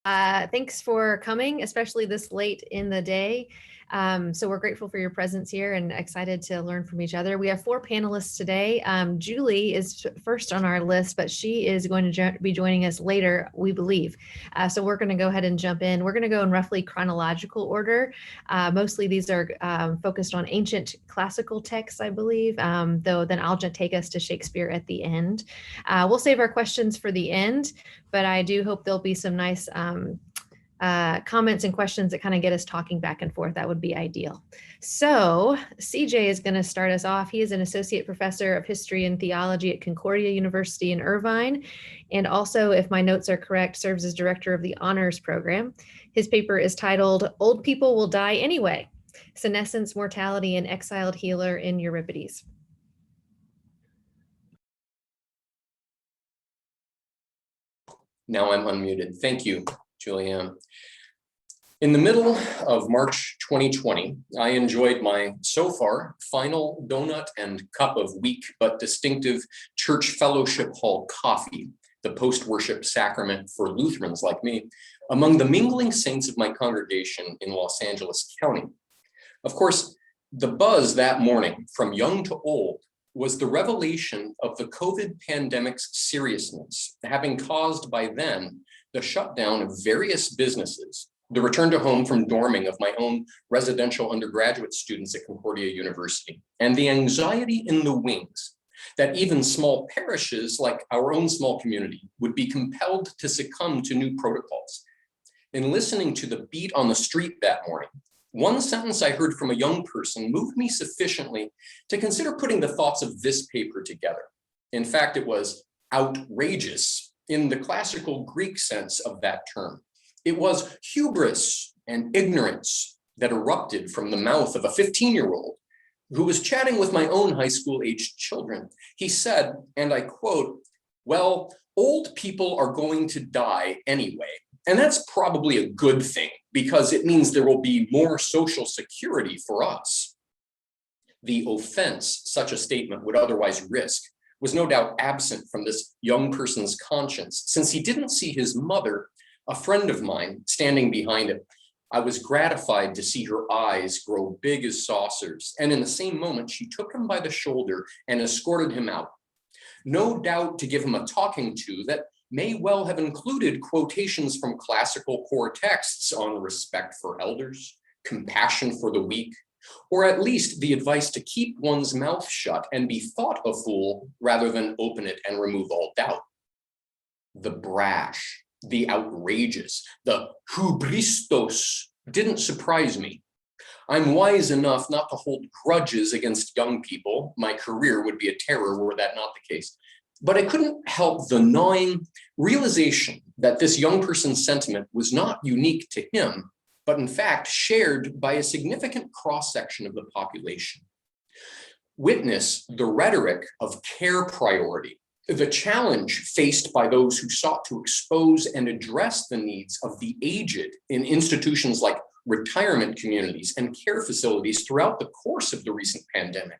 Thanks for coming, especially this late in the day. So we're grateful for your presence here and excited to learn from each other. We have 4 panelists today. Julie is first on our list, but she is going to be joining us later, we believe. So we're going to go ahead and jump in. We're going to go in roughly chronological order. Mostly these are focused on ancient classical texts, I believe, though then I'll just take us to Shakespeare at the end. We'll save our questions for the end, but I do hope there'll be some nice comments and questions that kind of get us talking back and forth. That would be ideal. So CJ is going to start us off. He is an associate professor of history and theology at Concordia University in Irvine, and also, if my notes are correct, serves as director of the honors program. His paper is titled "Old People Will Die Anyway: Senescence, Mortality, and Exiled Healer in Euripides." Now I'm unmuted. Thank you, Julianne. In the middle of March 2020, I enjoyed my, so far, final donut and cup of weak but distinctive church fellowship hall coffee, the post-worship sacrament for Lutherans like me, among the mingling saints of my congregation in Los Angeles County. Of course, the buzz that morning, from young to old, was the revelation of the COVID pandemic's seriousness, having caused by then the shutdown of various businesses, the return to home from dorming of my own residential undergraduate students at Concordia University, and the anxiety in the wings that even small parishes like our own small community would be compelled to succumb to new protocols. In listening to the beat on the street that morning, one sentence I heard from a young person moved me sufficiently to consider putting the thoughts of this paper together. In fact, it was outrageous in the classical Greek sense of that term. It was hubris and ignorance that erupted from the mouth of a 15-year-old who was chatting with my own high school-aged children. He said, and I quote, "Well, old people are going to die anyway. And that's probably a good thing because it means there will be more social security for us." The offense such a statement would otherwise risk was no doubt absent from this young person's conscience, since he didn't see his mother, a friend of mine, standing behind him. I was gratified to see her eyes grow big as saucers, and in the same moment, she took him by the shoulder and escorted him out. No doubt to give him a talking to that may well have included quotations from classical core texts on respect for elders, compassion for the weak, or at least the advice to keep one's mouth shut and be thought a fool rather than open it and remove all doubt. The brash, the outrageous, the hubristos didn't surprise me. I'm wise enough not to hold grudges against young people. My career would be a terror were that not the case. But I couldn't help the gnawing realization that this young person's sentiment was not unique to him, but in fact shared by a significant cross-section of the population. Witness the rhetoric of care priority, the challenge faced by those who sought to expose and address the needs of the aged in institutions like retirement communities and care facilities throughout the course of the recent pandemic.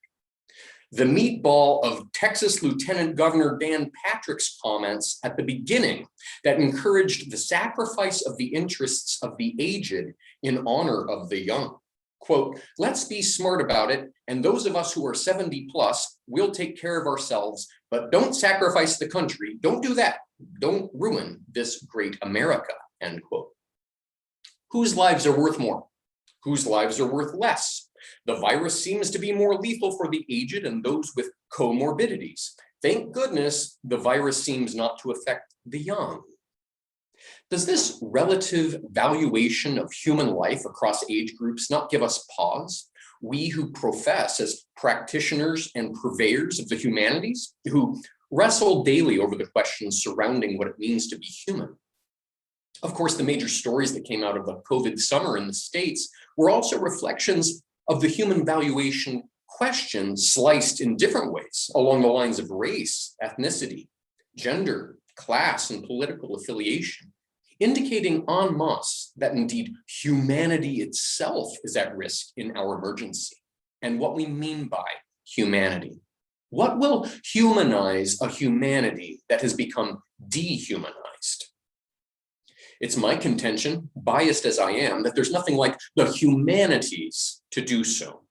The meatball of Texas Lieutenant Governor Dan Patrick's comments at the beginning that encouraged the sacrifice of the interests of the aged in honor of the young. Quote, "Let's be smart about it, and those of us who are 70 plus will take care of ourselves, but don't sacrifice the country. Don't do that. Don't ruin this great America," end quote. Whose lives are worth more? Whose lives are worth less? The virus seems to be more lethal for the aged and those with comorbidities. Thank goodness the virus seems not to affect the young. Does this relative valuation of human life across age groups not give us pause? We who profess as practitioners and purveyors of the humanities, who wrestle daily over the questions surrounding what it means to be human. Of course, the major stories that came out of the COVID summer in the States were also reflections of the human valuation question sliced in different ways along the lines of race, ethnicity, gender, class, and political affiliation, indicating en masse that indeed humanity itself is at risk in our emergency. And what we mean by humanity. What will humanize a humanity that has become dehumanized? It's my contention, biased as I am, that there's nothing like the humanities to do so.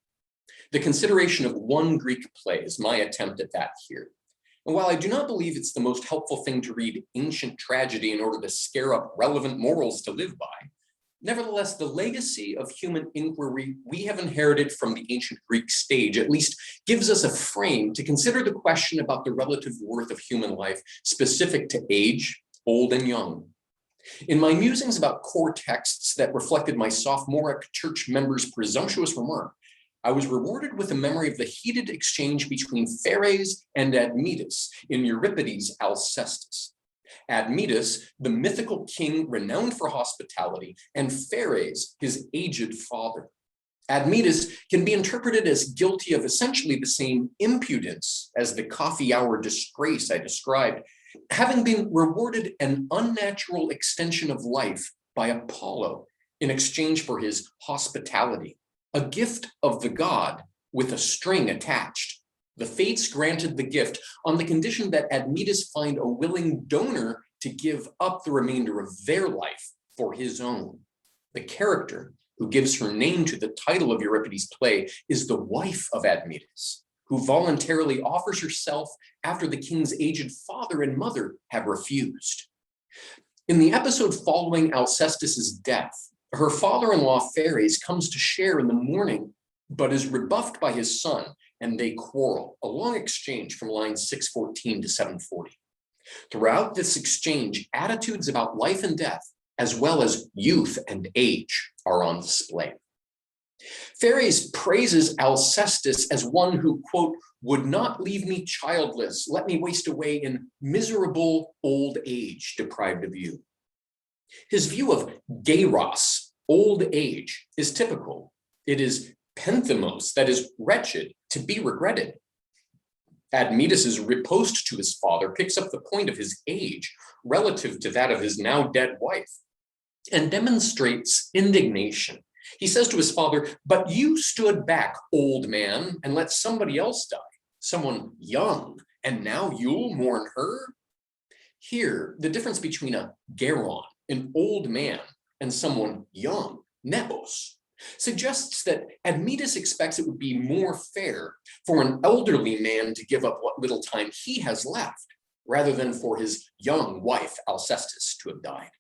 The consideration of one Greek play is my attempt at that here. And while I do not believe it's the most helpful thing to read ancient tragedy in order to scare up relevant morals to live by, nevertheless, the legacy of human inquiry we have inherited from the ancient Greek stage at least gives us a frame to consider the question about the relative worth of human life specific to age, old and young. In my musings about core texts that reflected my sophomoric church members' presumptuous remark, I was rewarded with a memory of the heated exchange between Pheres and Admetus in Euripides' Alcestis. Admetus, the mythical king renowned for hospitality, and Pheres, his aged father. Admetus can be interpreted as guilty of essentially the same impudence as the coffee hour disgrace I described, having been rewarded an unnatural extension of life by Apollo in exchange for his hospitality, a gift of the god with a string attached. The fates granted the gift on the condition that Admetus find a willing donor to give up the remainder of their life for his own. The character who gives her name to the title of Euripides' play is the wife of Admetus, who voluntarily offers herself after the king's aged father and mother have refused. In the episode following Alcestis' death, her father-in-law Pheres comes to share in the mourning, but is rebuffed by his son, and they quarrel, a long exchange from lines 614 to 740. Throughout this exchange, attitudes about life and death, as well as youth and age, are on display. Pheres praises Alcestis as one who, quote, would not leave me childless, let me waste away in miserable old age, deprived of you. His view of geros, old age, is typical. It is penthemos, that is wretched, to be regretted. Admetus's riposte to his father picks up the point of his age relative to that of his now dead wife and demonstrates indignation. He says to his father, but you stood back, old man, and let somebody else die, someone young, and now you'll mourn her? Here, the difference between a geron, an old man, and someone young, nepos, suggests that Admetus expects it would be more fair for an elderly man to give up what little time he has left, rather than for his young wife, Alcestis, to have died.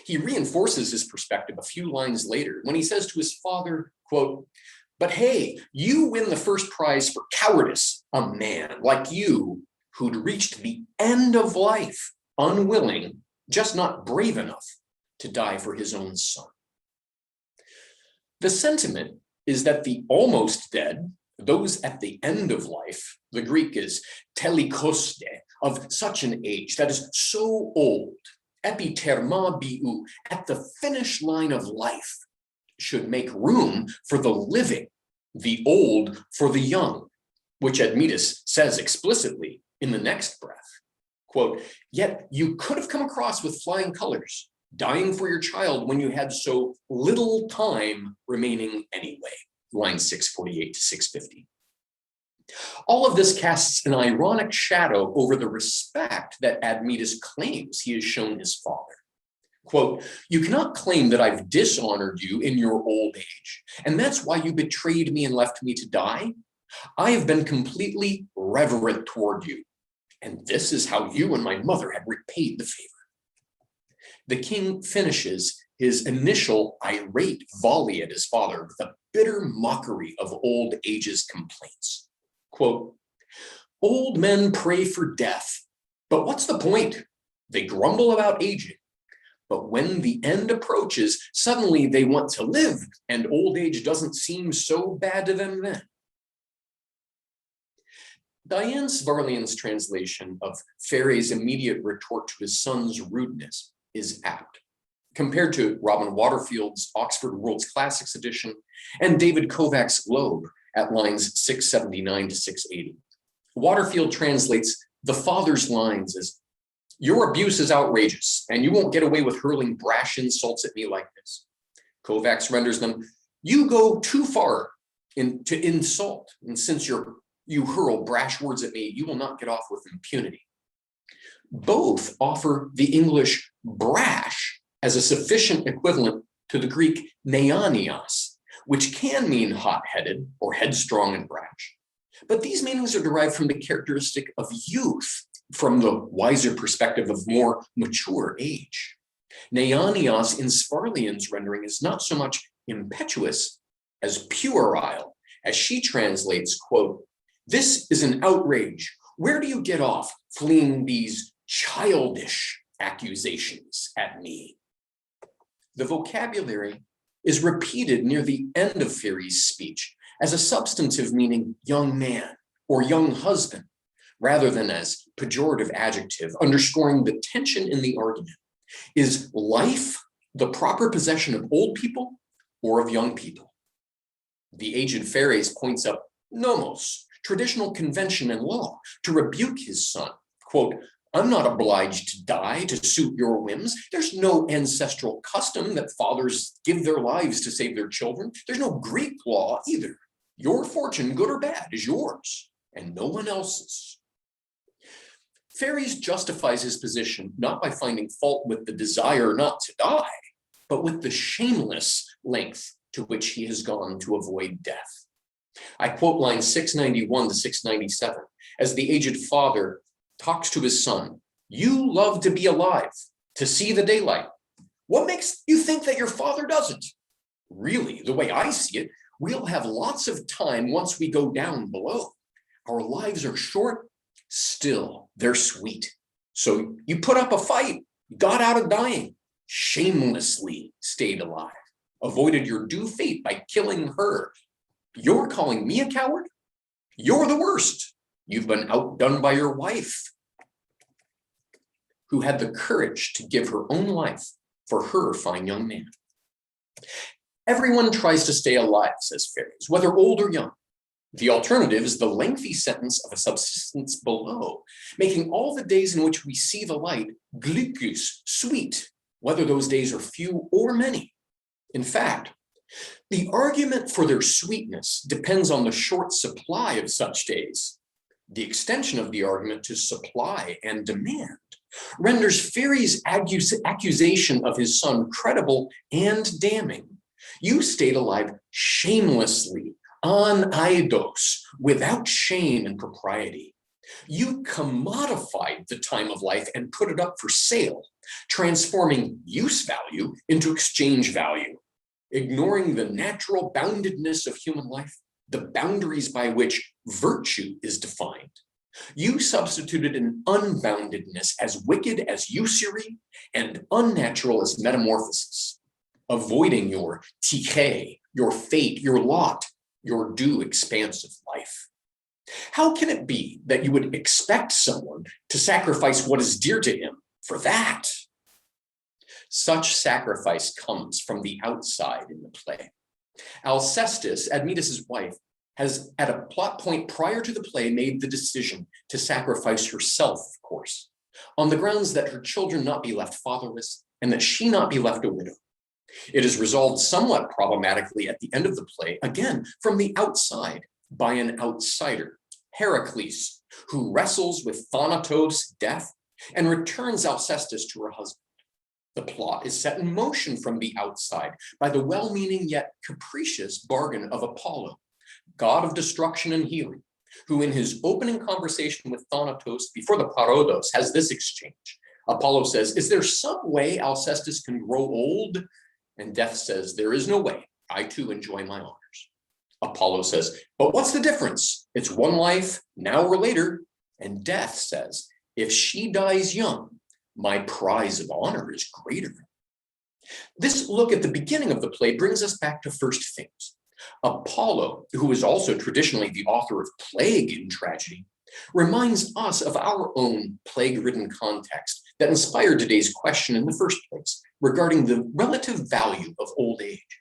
He reinforces his perspective a few lines later when he says to his father, quote, but hey, you win the first prize for cowardice, a man like you who'd reached the end of life, unwilling, just not brave enough to die for his own son. The sentiment is that the almost dead, those at the end of life, the Greek is telikoste, of such an age that is so old, epiterma biou, at the finish line of life, should make room for the living, the old for the young, which Admetus says explicitly in the next breath. Quote, yet you could have come across with flying colors, dying for your child when you had so little time remaining anyway. Line 648 to 650. All of this casts an ironic shadow over the respect that Admetus claims he has shown his father. Quote, you cannot claim that I've dishonored you in your old age, and that's why you betrayed me and left me to die. I have been completely reverent toward you, and this is how you and my mother had repaid the favor. The king finishes his initial irate volley at his father with a bitter mockery of old age's complaints. Quote, old men pray for death, but what's the point? They grumble about aging, but when the end approaches, suddenly they want to live, and old age doesn't seem so bad to them then. Diane Svarlian's translation of Pheres' immediate retort to his son's rudeness is apt, compared to Robin Waterfield's Oxford World's Classics edition and David Kovac's Globe at lines 679 to 680. Waterfield translates the father's lines as, your abuse is outrageous, and you won't get away with hurling brash insults at me like this. Kovacs renders them, you go too far to insult, and since you hurl brash words at me, you will not get off with impunity. Both offer the English brash as a sufficient equivalent to the Greek neanios, which can mean hot-headed or headstrong and brash. But these meanings are derived from the characteristic of youth, from the wiser perspective of more mature age. Neanios in Sparlian's rendering is not so much impetuous as puerile, as she translates, quote, "This is an outrage. Where do you get off fleeing these childish accusations at me?" The vocabulary is repeated near the end of Fairy's speech as a substantive meaning young man or young husband, rather than as pejorative adjective, underscoring the tension in the argument. Is life the proper possession of old people or of young people? The aged Phares points up nomos, traditional convention and law, to rebuke his son. Quote, "I'm not obliged to die to suit your whims. There's no ancestral custom that fathers give their lives to save their children. There's no Greek law either. Your fortune, good or bad, is yours and no one else's." Phares justifies his position not by finding fault with the desire not to die, but with the shameless length to which he has gone to avoid death. I quote lines 691 to 697 as the aged father talks to his son. "You love to be alive, to see the daylight. What makes you think that your father doesn't? Really, the way I see it, we'll have lots of time once we go down below. Our lives are short, still they're sweet. So you put up a fight, got out of dying, shamelessly stayed alive, avoided your due fate by killing her. You're calling me a coward? You're the worst. You've been outdone by your wife, who had the courage to give her own life for her fine young man." Everyone tries to stay alive, says Phares, whether old or young. The alternative is the lengthy sentence of a subsistence below, making all the days in which we see the light glykus, sweet, whether those days are few or many. In fact, the argument for their sweetness depends on the short supply of such days. The extension of the argument to supply and demand renders Phares' accusation of his son credible and damning. You stayed alive shamelessly, on eidos, without shame and propriety. You commodified the time of life and put it up for sale, transforming use value into exchange value, ignoring the natural boundedness of human life, the boundaries by which virtue is defined. You substituted an unboundedness as wicked as usury and unnatural as metamorphosis, avoiding your tike, your fate, your lot, your due expanse of life. How can it be that you would expect someone to sacrifice what is dear to him for that? Such sacrifice comes from the outside in the play. Alcestis, Admetus's wife, has at a plot point prior to the play made the decision to sacrifice herself, of course, on the grounds that her children not be left fatherless and that she not be left a widow. It is resolved somewhat problematically at the end of the play, again, from the outside by an outsider, Heracles, who wrestles with Thanatos' death and returns Alcestis to her husband. The plot is set in motion from the outside by the well-meaning yet capricious bargain of Apollo, god of destruction and healing, who in his opening conversation with Thanatos before the Parodos has this exchange. Apollo says, "Is there some way Alcestis can grow old?" And Death says, "There is no way. I too enjoy my honors." Apollo says, "But what's the difference? It's one life, now or later." And Death says, "If she dies young, my prize of honor is greater." This look at the beginning of the play brings us back to first things. Apollo, who is also traditionally the author of plague in tragedy, reminds us of our own plague-ridden context that inspired today's question in the first place regarding the relative value of old age.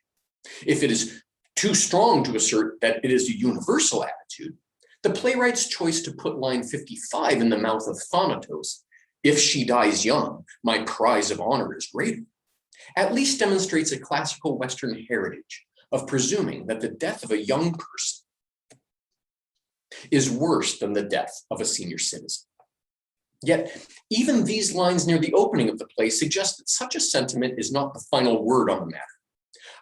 If it is too strong to assert that it is a universal attitude, the playwright's choice to put line 55 in the mouth of Thanatos, "If she dies young, my prize of honor is greater," at least demonstrates a classical Western heritage of presuming that the death of a young person is worse than the death of a senior citizen. Yet, even these lines near the opening of the play suggest that such a sentiment is not the final word on the matter.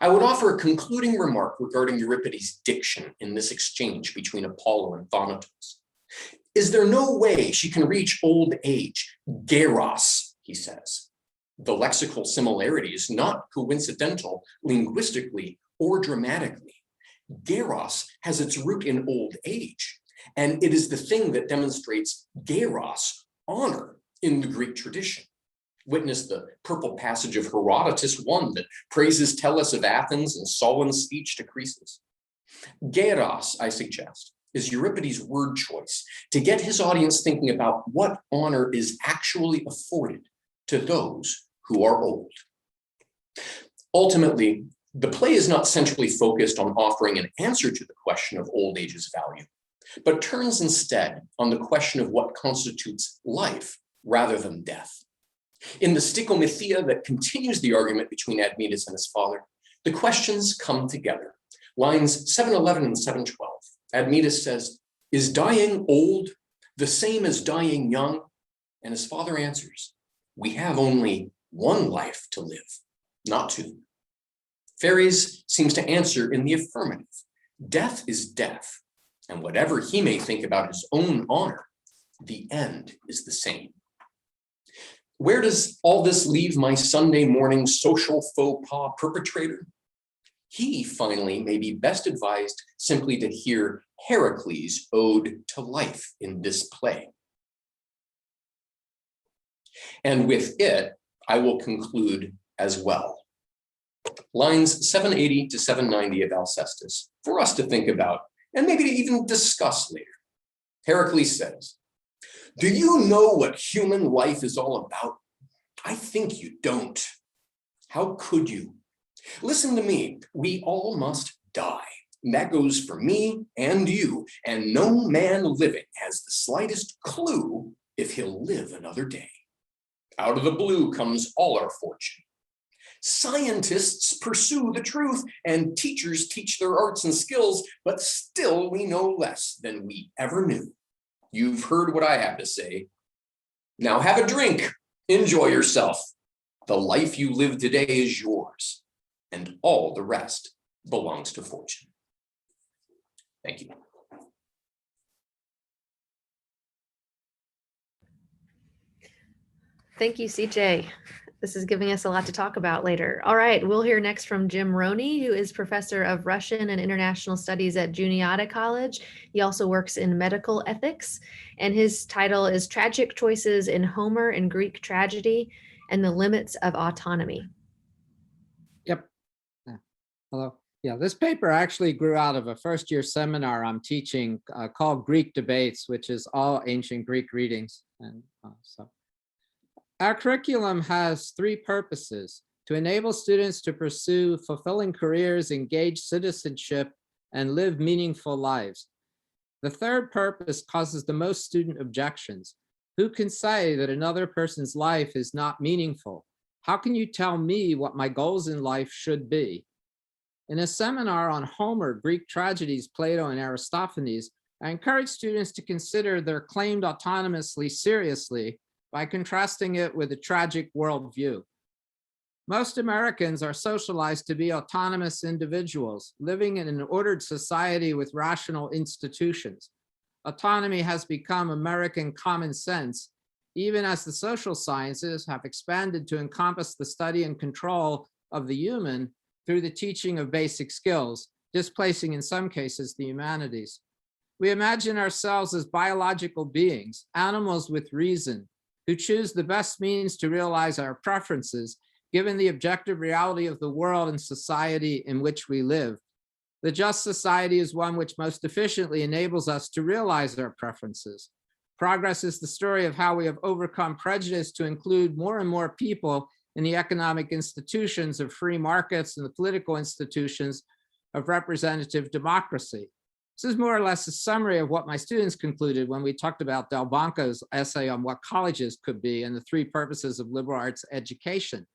I would offer a concluding remark regarding Euripides' diction in this exchange between Apollo and Thanatos. Is there no way she can reach old age? Geros, he says. The lexical similarity is not coincidental linguistically or dramatically. Geros has its root in old age, and it is the thing that demonstrates geros, honor, in the Greek tradition. Witness the purple passage of Herodotus 1 that praises Tellus of Athens and Solon's speech to Croesus. Geros, I suggest, is Euripides' word choice to get his audience thinking about what honor is actually afforded to those who are old. Ultimately, the play is not centrally focused on offering an answer to the question of old age's value, but turns instead on the question of what constitutes life rather than death. In the sticomythia that continues the argument between Admetus and his father, the questions come together. Lines 711 and 712. Admetus says, "Is dying old the same as dying young?" And his father answers, "We have only one life to live, not two." Phares seems to answer in the affirmative. Death is death, and whatever he may think about his own honor, the end is the same. Where does all this leave my Sunday morning social faux pas perpetrator? He finally may be best advised simply to hear Heracles' ode to life in this play. And with it, I will conclude as well. Lines 780 to 790 of Alcestis for us to think about and maybe to even discuss later. Heracles says, "Do you know what human life is all about? I think you don't. How could you? Listen to me, we all must die. And that goes for me and you, and no man living has the slightest clue if he'll live another day. Out of the blue comes all our fortune. Scientists pursue the truth, and teachers teach their arts and skills, but still we know less than we ever knew. You've heard what I have to say. Now have a drink, enjoy yourself. The life you live today is yours, and all the rest belongs to fortune." Thank you. Thank you, CJ. This is giving us a lot to talk about later. All right, we'll hear next from Jim Roney, who is professor of Russian and International Studies at Juniata College. He also works in medical ethics, and his title is Tragic Choices in Homer and Greek Tragedy and the Limits of Autonomy. Yep. Hello. Yeah, this paper actually grew out of a first-year seminar I'm teaching called Greek Debates, which is all ancient Greek readings. And so our curriculum has three purposes: to enable students to pursue fulfilling careers, engage citizenship, and live meaningful lives. The third purpose causes the most student objections. Who can say that another person's life is not meaningful? How can you tell me what my goals in life should be? In a seminar on Homer, Greek tragedies, Plato, and Aristophanes, I encourage students to consider their claimed autonomously seriously by contrasting it with a tragic worldview. Most Americans are socialized to be autonomous individuals, living in an ordered society with rational institutions. Autonomy has become American common sense, even as the social sciences have expanded to encompass the study and control of the human through the teaching of basic skills, displacing in some cases the humanities. We imagine ourselves as biological beings, animals with reason, who choose the best means to realize our preferences, given the objective reality of the world and society in which we live. The just society is one which most efficiently enables us to realize our preferences. Progress is the story of how we have overcome prejudice to include more and more people in the economic institutions of free markets and the political institutions of representative democracy. This is more or less a summary of what my students concluded when we talked about Del Banco's essay on what colleges could be and the three purposes of liberal arts education.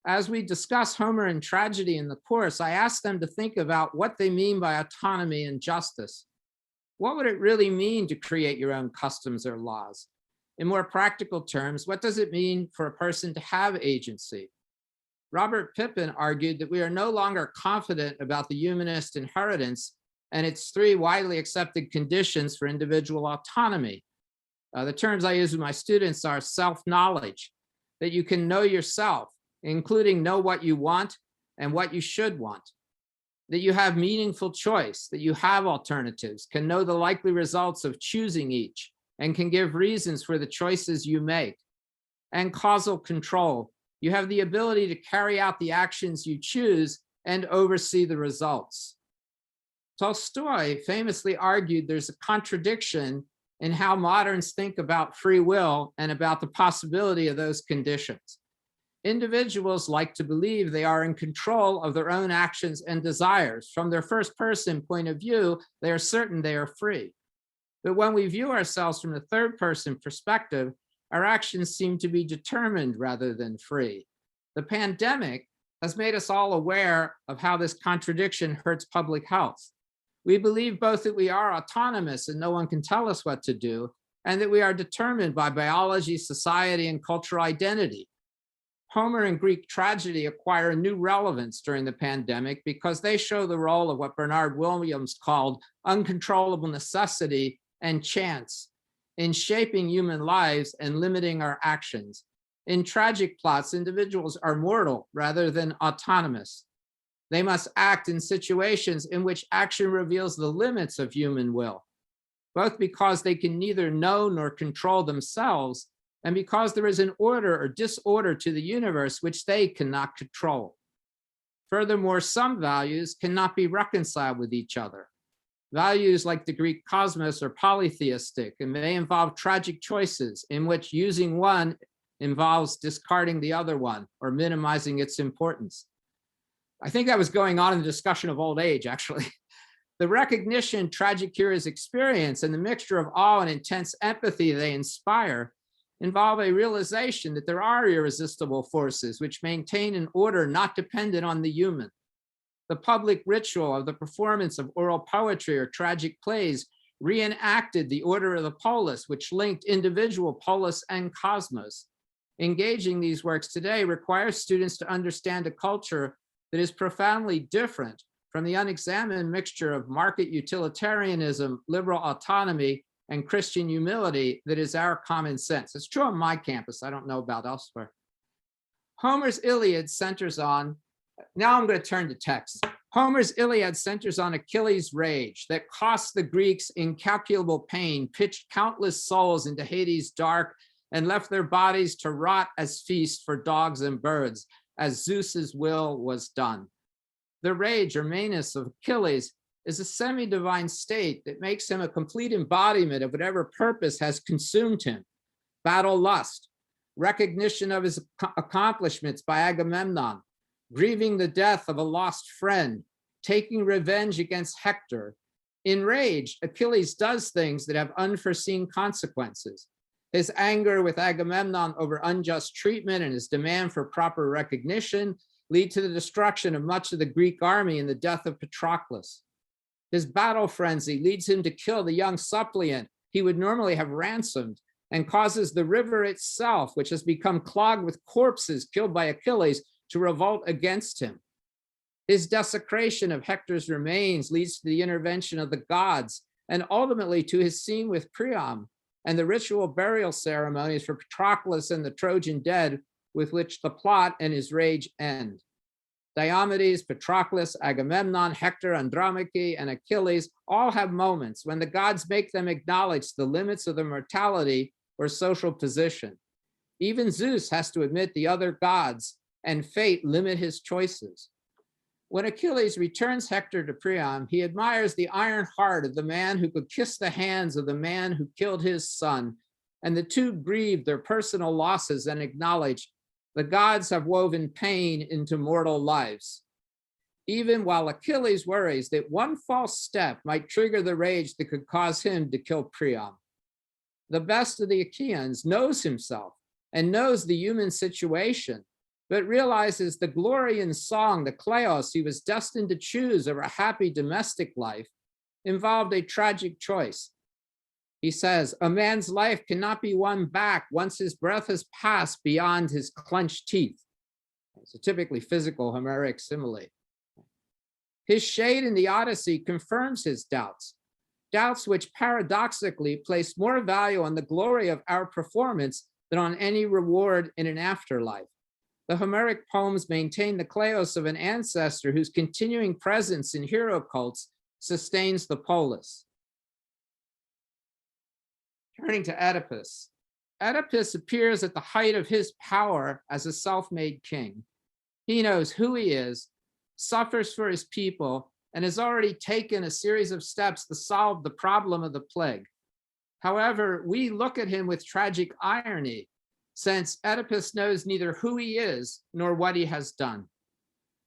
As we discuss Homer and tragedy in the course, I asked them to think about what they mean by autonomy and justice. What would it really mean to create your own customs or laws? In more practical terms, what does it mean for a person to have agency? Robert Pippin argued that we are no longer confident about the humanist inheritance and its three widely accepted conditions for individual autonomy. The terms I use with my students are self-knowledge, that you can know yourself, including know what you want and what you should want, that you have meaningful choice, that you have alternatives, can know the likely results of choosing each, and can give reasons for the choices you make, and causal control. You have the ability to carry out the actions you choose and oversee the results. Tolstoy famously argued there's a contradiction in how moderns think about free will and about the possibility of those conditions. Individuals like to believe they are in control of their own actions and desires. From their first person point of view, they are certain they are free. But when we view ourselves from the third person perspective, our actions seem to be determined rather than free. The pandemic has made us all aware of how this contradiction hurts public health. We believe both that we are autonomous and no one can tell us what to do, and that we are determined by biology, society, and cultural identity. Homer and Greek tragedy acquire a new relevance during the pandemic because they show the role of what Bernard Williams called uncontrollable necessity and chance in shaping human lives and limiting our actions. In tragic plots, individuals are mortal rather than autonomous. They must act in situations in which action reveals the limits of human will, both because they can neither know nor control themselves, and because there is an order or disorder to the universe which they cannot control. Furthermore, some values cannot be reconciled with each other. Values like the Greek cosmos are polytheistic and may involve tragic choices in which using one involves discarding the other one or minimizing its importance. I think that was going on in the discussion of old age, actually. The recognition tragic heroes experience and the mixture of awe and intense empathy they inspire involve a realization that there are irresistible forces which maintain an order not dependent on the human. The public ritual of the performance of oral poetry or tragic plays reenacted the order of the polis, which linked individual polis and cosmos. Engaging these works today requires students to understand a culture that is profoundly different from the unexamined mixture of market utilitarianism, liberal autonomy, and Christian humility that is our common sense. It's true on my campus. I don't know about elsewhere. Homer's Iliad centers on, now I'm going to turn to text. Homer's Iliad centers on Achilles' rage that cost the Greeks incalculable pain, pitched countless souls into Hades' dark, and left their bodies to rot as feast for dogs and birds, as Zeus's will was done. The rage or meanness of Achilles is a semi-divine state that makes him a complete embodiment of whatever purpose has consumed him. Battle lust, recognition of his accomplishments by Agamemnon, grieving the death of a lost friend, taking revenge against Hector. Enraged, Achilles does things that have unforeseen consequences. His anger with Agamemnon over unjust treatment and his demand for proper recognition lead to the destruction of much of the Greek army and the death of Patroclus. His battle frenzy leads him to kill the young suppliant he would normally have ransomed, and causes the river itself, which has become clogged with corpses killed by Achilles, to revolt against him. His desecration of Hector's remains leads to the intervention of the gods, and ultimately to his scene with Priam and the ritual burial ceremonies for Patroclus and the Trojan dead, with which the plot and his rage end. Diomedes, Patroclus, Agamemnon, Hector, Andromache, and Achilles all have moments when the gods make them acknowledge the limits of their mortality or social position. Even Zeus has to admit the other gods and fate limit his choices. When Achilles returns Hector to Priam, he admires the iron heart of the man who could kiss the hands of the man who killed his son, and the two grieve their personal losses and acknowledge the gods have woven pain into mortal lives. Even while Achilles worries that one false step might trigger the rage that could cause him to kill Priam. The best of the Achaeans knows himself and knows the human situation, but realizes the glory in song, the kleos he was destined to choose over a happy domestic life, involved a tragic choice. He says, a man's life cannot be won back once his breath has passed beyond his clenched teeth. It's a typically physical Homeric simile. His shade in the Odyssey confirms his doubts, doubts which paradoxically place more value on the glory of our performance than on any reward in an afterlife. The Homeric poems maintain the kleos of an ancestor whose continuing presence in hero cults sustains the polis. Turning to Oedipus. Oedipus appears at the height of his power as a self-made king. He knows who he is, suffers for his people, and has already taken a series of steps to solve the problem of the plague. However, we look at him with tragic irony, since Oedipus knows neither who he is nor what he has done.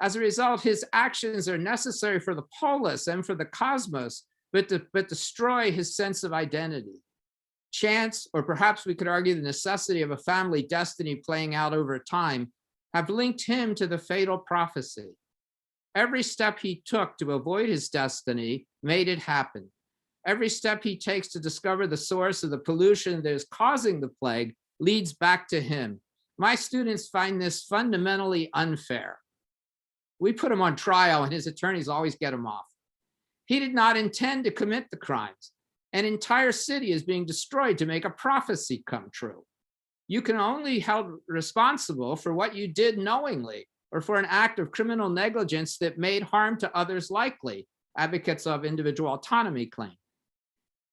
As a result, his actions are necessary for the polis and for the cosmos, but destroy his sense of identity. Chance, or perhaps we could argue the necessity of a family destiny playing out over time, have linked him to the fatal prophecy. Every step he took to avoid his destiny made it happen. Every step he takes to discover the source of the pollution that is causing the plague leads back to him. My students find this fundamentally unfair. We put him on trial and his attorneys always get him off. He did not intend to commit the crimes. An entire city is being destroyed to make a prophecy come true. You can only be held responsible for what you did knowingly or for an act of criminal negligence that made harm to others likely, advocates of individual autonomy claim.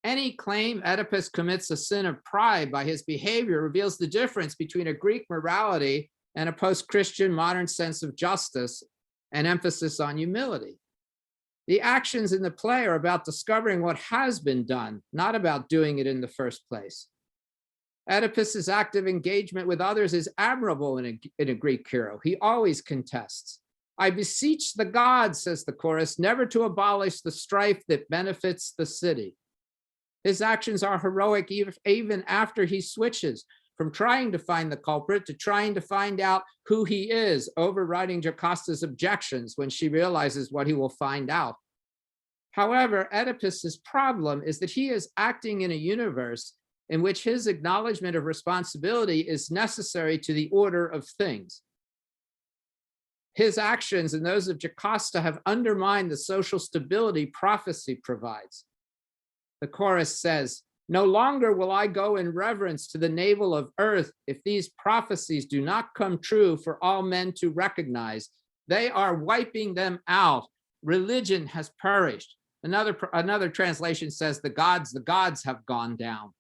Any claim Oedipus commits a sin of pride by his behavior reveals the difference between a Greek morality and a post-Christian modern sense of justice and emphasis on humility. The actions in the play are about discovering what has been done, not about doing it in the first place. Oedipus's active engagement with others is admirable in a Greek hero. He always contests. I beseech the gods, says the chorus, never to abolish the strife that benefits the city. His actions are heroic even after he switches from trying to find the culprit to trying to find out who he is, overriding Jocasta's objections when she realizes what he will find out. However, Oedipus's problem is that he is acting in a universe in which his acknowledgement of responsibility is necessary to the order of things. His actions and those of Jocasta have undermined the social stability prophecy provides. The chorus says, no longer will I go in reverence to the navel of earth if these prophecies do not come true for all men to recognize. They are wiping them out. Religion has perished. Another translation says the gods have gone down.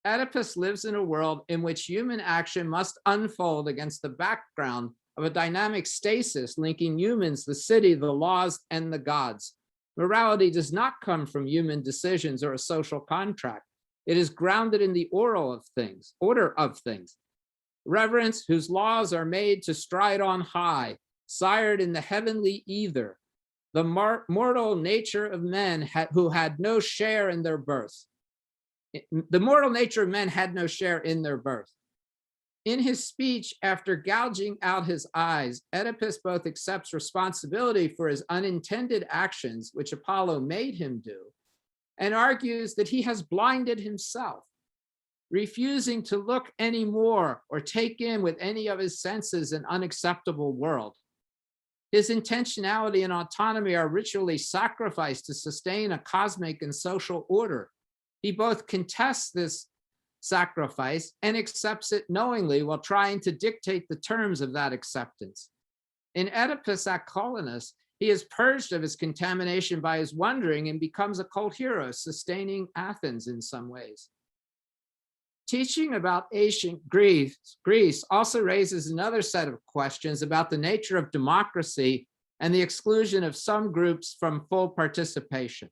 Oedipus lives in a world in which human action must unfold against the background of a dynamic stasis linking humans, the city, the laws, and the gods. Morality does not come from human decisions or a social contract. It is grounded in the order of things. Reverence, whose laws are made to stride on high, sired in the heavenly ether, the mortal nature of men who had no share in their birth. The mortal nature of men had no share in their birth. In his speech, after gouging out his eyes, Oedipus both accepts responsibility for his unintended actions, which Apollo made him do, and argues that he has blinded himself, refusing to look anymore or take in with any of his senses an unacceptable world. His intentionality and autonomy are ritually sacrificed to sustain a cosmic and social order. He both contests this sacrifice and accepts it knowingly while trying to dictate the terms of that acceptance. In Oedipus at Colonus, he is purged of his contamination by his wandering and becomes a cult hero, sustaining Athens in some ways. Teaching about ancient Greece also raises another set of questions about the nature of democracy and the exclusion of some groups from full participation.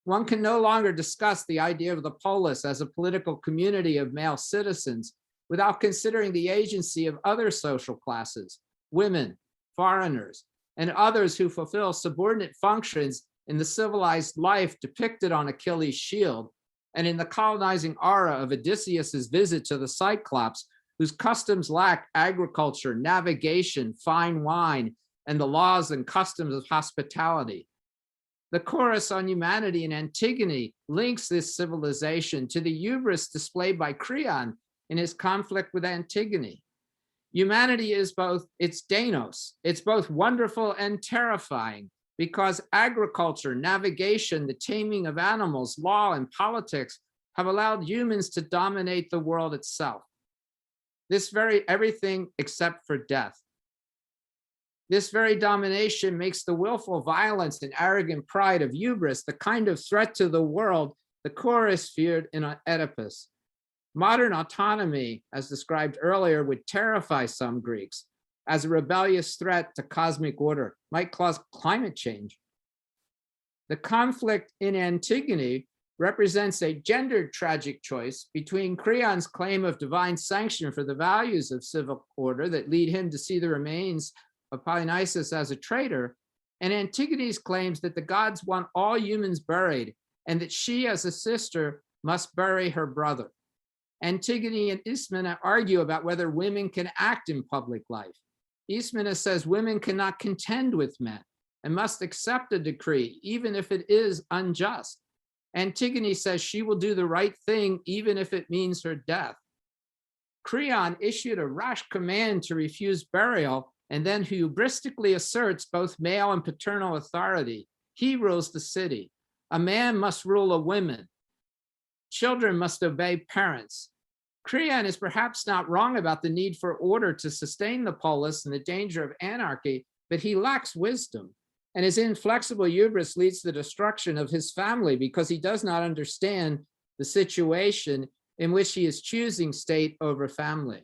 One can no longer discuss the idea of the polis as a political community of male citizens without considering the agency of other social classes, women, foreigners, and others who fulfill subordinate functions in the civilized life depicted on Achilles' shield and in the colonizing aura of Odysseus's visit to the Cyclops, whose customs lack agriculture, navigation, fine wine, and the laws and customs of hospitality. The chorus on humanity in Antigone links this civilization to the hubris displayed by Creon in his conflict with Antigone. Humanity is both, it's Denos, it's both wonderful and terrifying, because agriculture, navigation, the taming of animals, law, and politics have allowed humans to dominate the world itself. This very everything except for death. This very domination makes the willful violence and arrogant pride of hubris the kind of threat to the world the chorus feared in Oedipus. Modern autonomy, as described earlier, would terrify some Greeks as a rebellious threat to cosmic order, might cause climate change. The conflict in Antigone represents a gendered tragic choice between Creon's claim of divine sanction for the values of civil order that lead him to see the remains of Polynices as a traitor, and Antigone's claims that the gods want all humans buried and that she, as a sister, must bury her brother. Antigone and Ismena argue about whether women can act in public life. Ismena says women cannot contend with men and must accept a decree, even if it is unjust. Antigone says she will do the right thing, even if it means her death. Creon issued a rash command to refuse burial and then hubristically asserts both male and paternal authority. He rules the city. A man must rule a woman. Children must obey parents. Creon is perhaps not wrong about the need for order to sustain the polis and the danger of anarchy, but he lacks wisdom, and his inflexible hubris leads to the destruction of his family because he does not understand the situation in which he is choosing state over family.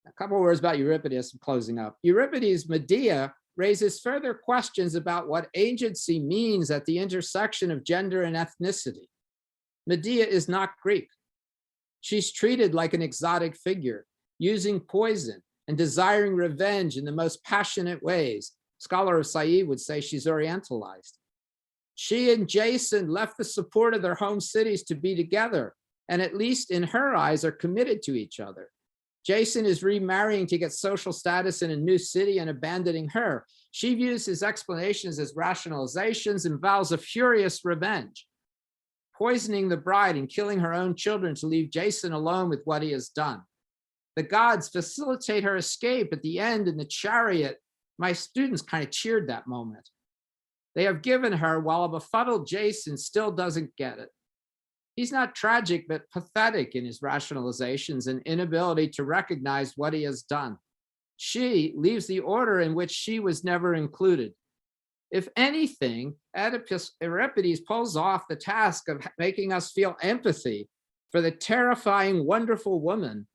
A couple of words about Euripides closing up. Euripides' Medea raises further questions about what agency means at the intersection of gender and ethnicity. Medea is not Greek. She's treated like an exotic figure, using poison and desiring revenge in the most passionate ways. Scholar of Said would say she's Orientalized. She and Jason left the support of their home cities to be together, and at least in her eyes are committed to each other. Jason is remarrying to get social status in a new city and abandoning her. She views his explanations as rationalizations and vows a furious revenge, poisoning the bride and killing her own children to leave Jason alone with what he has done. The gods facilitate her escape at the end in the chariot. My students kind of cheered that moment. They have given her, while a befuddled Jason still doesn't get it. He's not tragic, but pathetic in his rationalizations and inability to recognize what he has done. She leaves the order in which she was never included. If anything, Euripides pulls off the task of making us feel empathy for the terrifying, wonderful woman,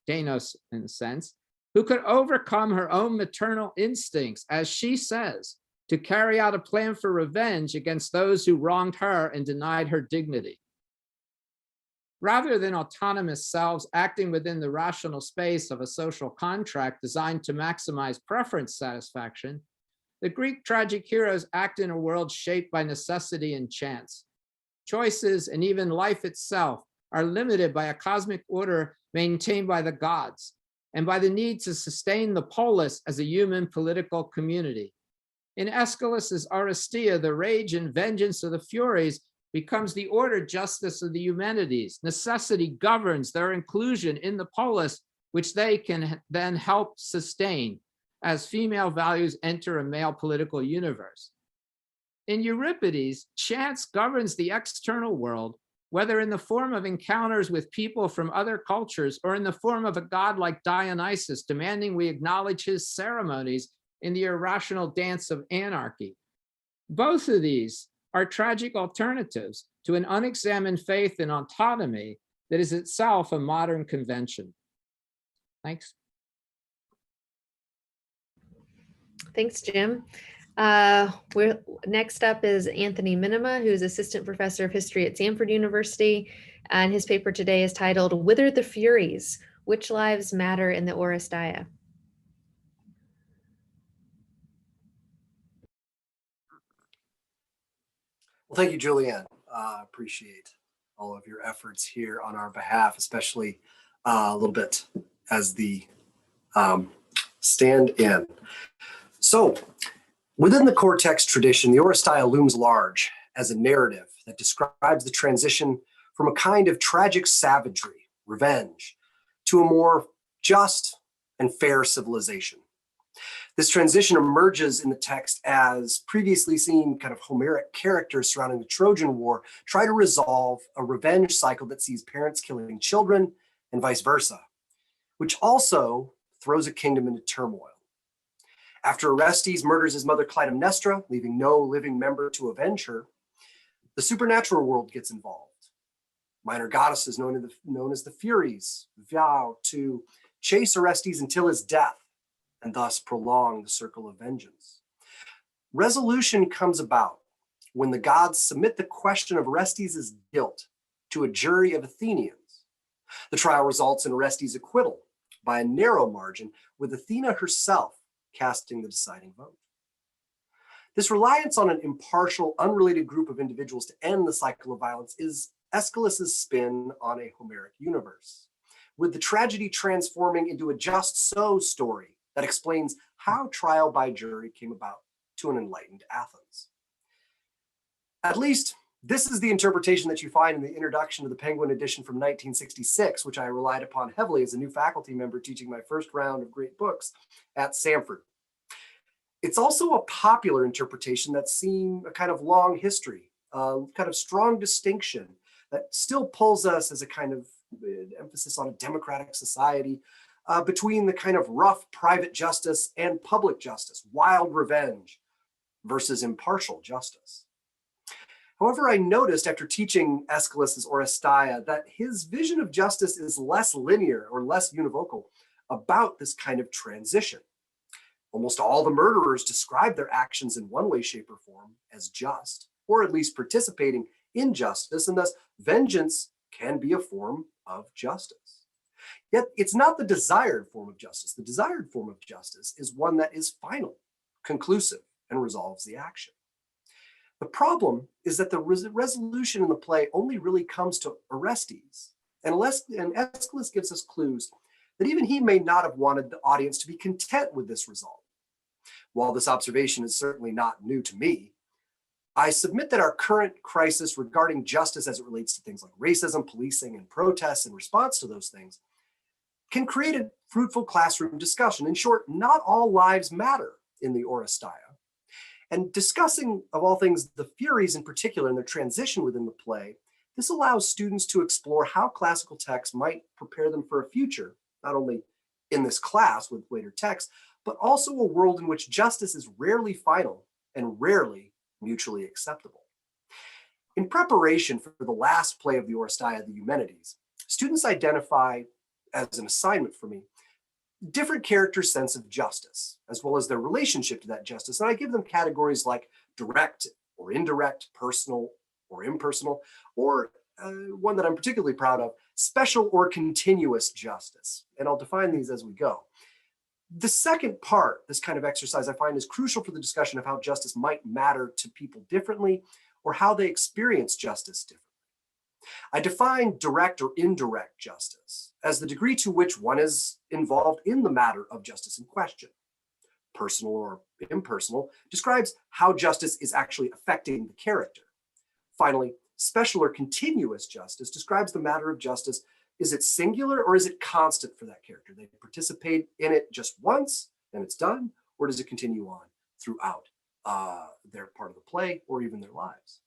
Denos in a sense, who could overcome her own maternal instincts, as she says, to carry out a plan for revenge against those who wronged her and denied her dignity. Rather than autonomous selves acting within the rational space of a social contract designed to maximize preference satisfaction, the Greek tragic heroes act in a world shaped by necessity and chance. Choices and even life itself are limited by a cosmic order maintained by the gods and by the need to sustain the polis as a human political community. In Aeschylus's Aristea, the rage and vengeance of the Furies becomes the ordered justice of the humanities. Necessity governs their inclusion in the polis, which they can then help sustain as female values enter a male political universe. In Euripides, chance governs the external world, whether in the form of encounters with people from other cultures or in the form of a god like Dionysus demanding we acknowledge his ceremonies in the irrational dance of anarchy. Both of these are tragic alternatives to an unexamined faith in autonomy that is itself a modern convention. Thanks. Thanks, Jim. Next up is Anthony Minima, who's Assistant Professor of History at Stanford University. And his paper today is titled, Whither the Furies? Which Lives Matter in the Oresteia? Well, thank you, Julianne. Appreciate all of your efforts here on our behalf, especially a little bit as the stand-in. So Within the core text tradition, the Oresteia looms large as a narrative that describes the transition from a kind of tragic savagery, revenge, to a more just and fair civilization. This transition emerges in the text as previously seen kind of Homeric characters surrounding the Trojan War try to resolve a revenge cycle that sees parents killing children and vice versa, which also throws a kingdom into turmoil. After Orestes murders his mother Clytemnestra, leaving no living member to avenge her, the supernatural world gets involved. Minor goddesses known as the Furies vow to chase Orestes until his death and thus prolong the circle of vengeance. Resolution comes about when the gods submit the question of Orestes' guilt to a jury of Athenians. The trial results in Orestes' acquittal by a narrow margin, with Athena herself casting the deciding vote. This reliance on an impartial, unrelated group of individuals to end the cycle of violence is Aeschylus's spin on a Homeric universe, with the tragedy transforming into a just so story that explains how trial by jury came about to an enlightened Athens. At least, this is the interpretation that you find in the introduction to the Penguin edition from 1966, which I relied upon heavily as a new faculty member teaching my first round of great books at Samford. It's also a popular interpretation that's seen a kind of long history, a kind of strong distinction that still pulls us as a kind of emphasis on a democratic society between the kind of rough private justice and public justice, wild revenge versus impartial justice. However, I noticed after teaching Aeschylus's Oresteia that his vision of justice is less linear or less univocal about this kind of transition. Almost all the murderers describe their actions in one way, shape, or form as just, or at least participating in justice, and thus vengeance can be a form of justice. Yet it's not the desired form of justice. The desired form of justice is one that is final, conclusive, and resolves the action. The problem is that the resolution in the play only really comes to Orestes, and Aeschylus gives us clues that even he may not have wanted the audience to be content with this result. While this observation is certainly not new to me, I submit that our current crisis regarding justice as it relates to things like racism, policing, and protests in response to those things can create a fruitful classroom discussion. In short, not all lives matter in the Oresteia. And discussing, of all things, the Furies in particular and their transition within the play, this allows students to explore how classical texts might prepare them for a future, not only in this class with later texts, but also a world in which justice is rarely final and rarely mutually acceptable. In preparation for the last play of the Oresteia, the Eumenides, students identify, as an assignment for me, different characters' sense of justice, as well as their relationship to that justice. And I give them categories like direct or indirect, personal or impersonal, or one that I'm particularly proud of, special or continuous justice. And I'll define these as we go. The second part, this kind of exercise, I find is crucial for the discussion of how justice might matter to people differently or how they experience justice differently. I define direct or indirect justice as the degree to which one is involved in the matter of justice in question. Personal or impersonal describes how justice is actually affecting the character. Finally, special or continuous justice describes the matter of justice. Is it singular or is it constant for that character? They participate in it just once and it's done, or does it continue on throughout their part of the play or even their lives?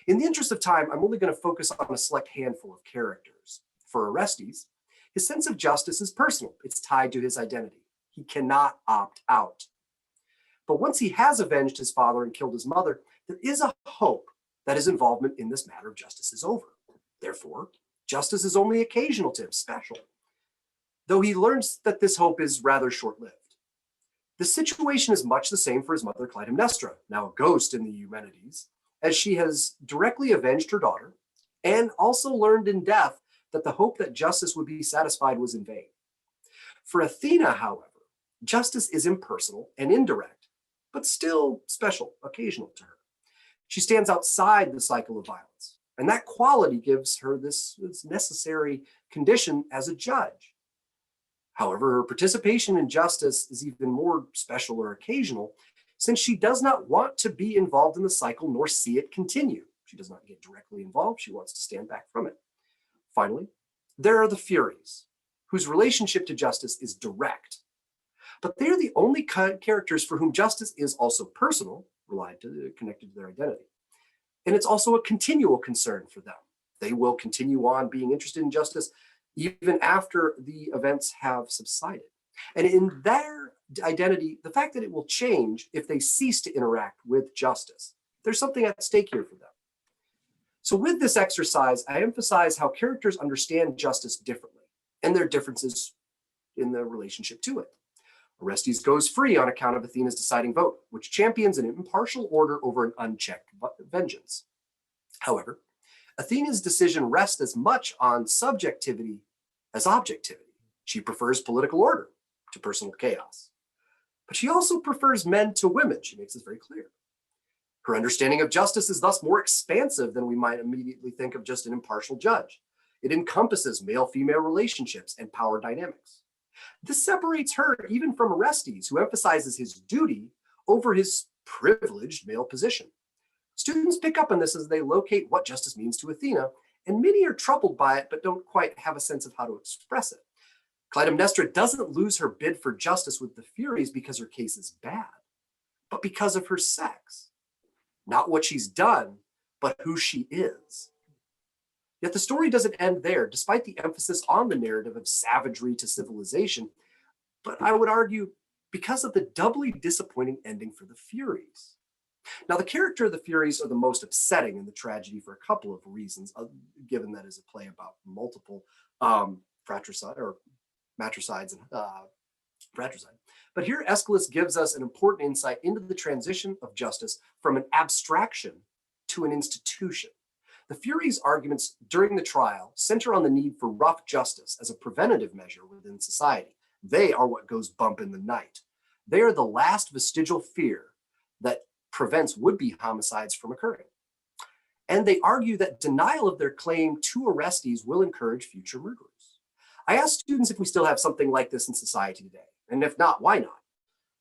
In the interest of time, I'm only going to focus on a select handful of characters. For Orestes, his sense of justice is personal. It's tied to his identity. He cannot opt out. But once he has avenged his father and killed his mother, there is a hope that his involvement in this matter of justice is over. Therefore, justice is only occasional to him, special, though he learns that this hope is rather short-lived. The situation is much the same for his mother Clytemnestra, now a ghost in the Eumenides, as she has directly avenged her daughter and also learned in death that the hope that justice would be satisfied was in vain. For Athena, however, justice is impersonal and indirect, but still special, occasional to her. She stands outside the cycle of violence, and that quality gives her this necessary condition as a judge. However, her participation in justice is even more special or occasional since she does not want to be involved in the cycle nor see it continue. She does not get directly involved. She wants to stand back from it. Finally, there are the Furies, whose relationship to justice is direct. But they are the only characters for whom justice is also personal, connected to their identity. And it's also a continual concern for them. They will continue on being interested in justice even after the events have subsided. And in their identity, the fact that it will change if they cease to interact with justice, there's something at stake here for them. So with this exercise, I emphasize how characters understand justice differently and their differences in the relationship to it. Orestes goes free on account of Athena's deciding vote, which champions an impartial order over an unchecked vengeance. However, Athena's decision rests as much on subjectivity as objectivity. She prefers political order to personal chaos. But she also prefers men to women. She makes this very clear. Her understanding of justice is thus more expansive than we might immediately think of just an impartial judge. It encompasses male-female relationships and power dynamics. This separates her even from Orestes, who emphasizes his duty over his privileged male position. Students pick up on this as they locate what justice means to Athena, and many are troubled by it but don't quite have a sense of how to express it. Clytemnestra doesn't lose her bid for justice with the Furies because her case is bad, but because of her sex. Not what she's done, but who she is. Yet the story doesn't end there, despite the emphasis on the narrative of savagery to civilization, but I would argue because of the doubly disappointing ending for the Furies. Now, the character of the Furies are the most upsetting in the tragedy for a couple of reasons, given that is a play about multiple fratricide or matricides and fratricide. But here Aeschylus gives us an important insight into the transition of justice from an abstraction to an institution. The Furies' arguments during the trial center on the need for rough justice as a preventative measure within society. They are what goes bump in the night. They are the last vestigial fear that prevents would-be homicides from occurring. And they argue that denial of their claim to Orestes will encourage future murderers. I asked students if we still have something like this in society today, and if not, why not?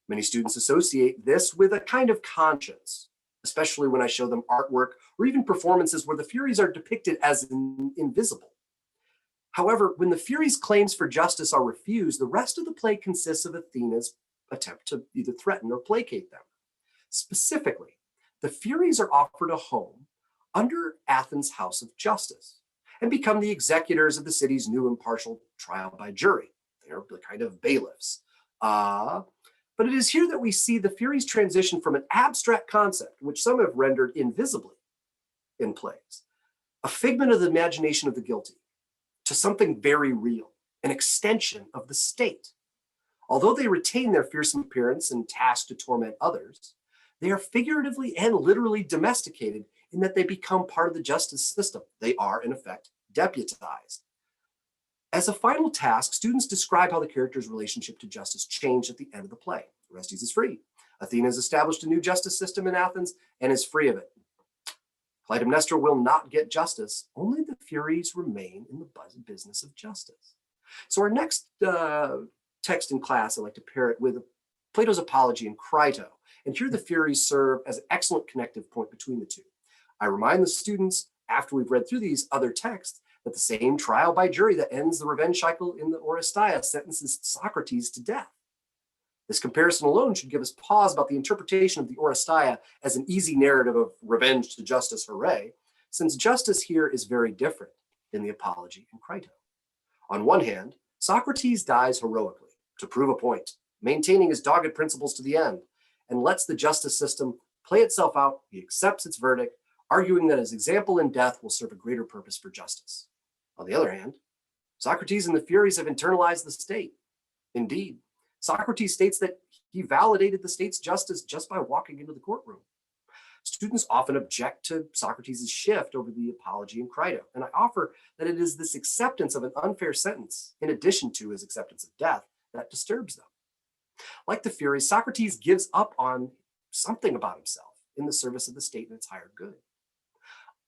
Many students associate this with a kind of conscience, especially when I show them artwork or even performances where the Furies are depicted as invisible. However, when the Furies' claims for justice are refused, the rest of the play consists of Athena's attempt to either threaten or placate them. Specifically, the Furies are offered a home under Athens' House of Justice and become the executors of the city's new impartial trial by jury. They're the kind of bailiffs. But it is here that we see the Furies transition from an abstract concept, which some have rendered invisibly in plays, a figment of the imagination of the guilty, to something very real, an extension of the state. Although they retain their fearsome appearance and task to torment others, they are figuratively and literally domesticated in that they become part of the justice system. They are, in effect, deputized. As a final task, students describe how the character's relationship to justice changed at the end of the play. Orestes is free. Athena has established a new justice system in Athens and is free of it. Clytemnestra will not get justice. Only the Furies remain in the business of justice. So our next text in class, I like to pair it with Plato's Apology and Crito. And here the Furies serve as an excellent connective point between the two. I remind the students, after we've read through these other texts, that the same trial by jury that ends the revenge cycle in the Oresteia sentences Socrates to death. This comparison alone should give us pause about the interpretation of the Oresteia as an easy narrative of revenge to justice, hooray, since justice here is very different in the Apology and Crito. On one hand, Socrates dies heroically to prove a point, maintaining his dogged principles to the end, and lets the justice system play itself out. He accepts its verdict, arguing that his example in death will serve a greater purpose for justice. On the other hand, Socrates and the Furies have internalized the state. Indeed, Socrates states that he validated the state's justice just by walking into the courtroom. Students often object to Socrates' shift over the Apology and Crito, and I offer that it is this acceptance of an unfair sentence, in addition to his acceptance of death, that disturbs them. Like the Furies, Socrates gives up on something about himself in the service of the state and its higher good.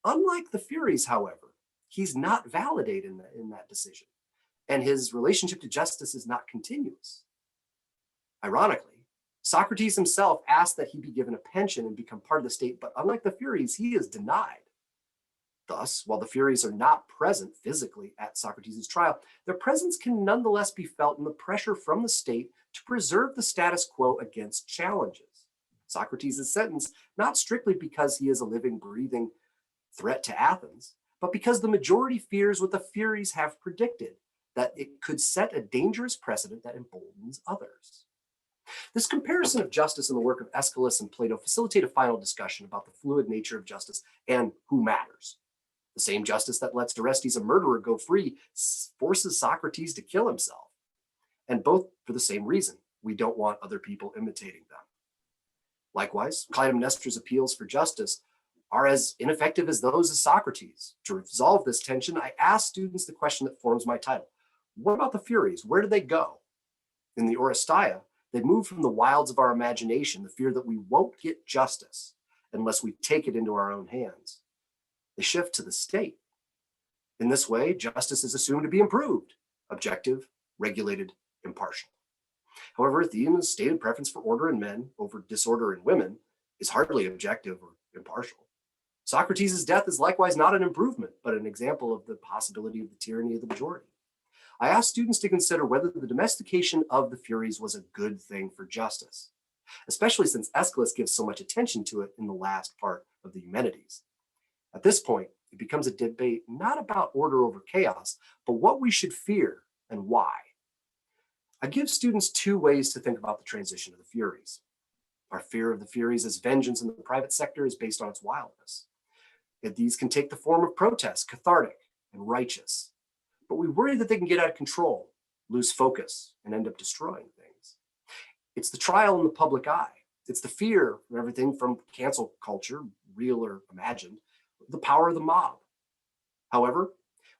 Unlike the Furies, however, he's not validated in that decision, and his relationship to justice is not continuous. Ironically, Socrates himself asked that he be given a pension and become part of the state, but unlike the Furies, he is denied. Thus, while the Furies are not present physically at Socrates' trial, their presence can nonetheless be felt in the pressure from the state to preserve the status quo against challenges. Socrates is sentenced not strictly because he is a living, breathing threat to Athens, but because the majority fears what the Furies have predicted, that it could set a dangerous precedent that emboldens others. This comparison of justice in the work of Aeschylus and Plato facilitate a final discussion about the fluid nature of justice and who matters. The same justice that lets Orestes, a murderer, go free forces Socrates to kill himself. And both for the same reason: we don't want other people imitating them. Likewise, Clytemnestra's appeals for justice are as ineffective as those of Socrates. To resolve this tension, I ask students the question that forms my title. What about the Furies? Where do they go? In the Oresteia, they move from the wilds of our imagination, the fear that we won't get justice unless we take it into our own hands. They shift to the state. In this way, justice is assumed to be improved, objective, regulated, impartial. However, Athena's stated preference for order in men over disorder in women is hardly objective or impartial. Socrates' death is likewise not an improvement, but an example of the possibility of the tyranny of the majority. I ask students to consider whether the domestication of the Furies was a good thing for justice, especially since Aeschylus gives so much attention to it in the last part of the Eumenides. At this point, it becomes a debate not about order over chaos, but what we should fear and why. I give students two ways to think about the transition of the Furies. Our fear of the Furies as vengeance in the private sector is based on its wildness. Yet these can take the form of protest, cathartic, and righteous. But we worry that they can get out of control, lose focus, and end up destroying things. It's the trial in the public eye. It's the fear of everything from cancel culture, real or imagined, the power of the mob. However,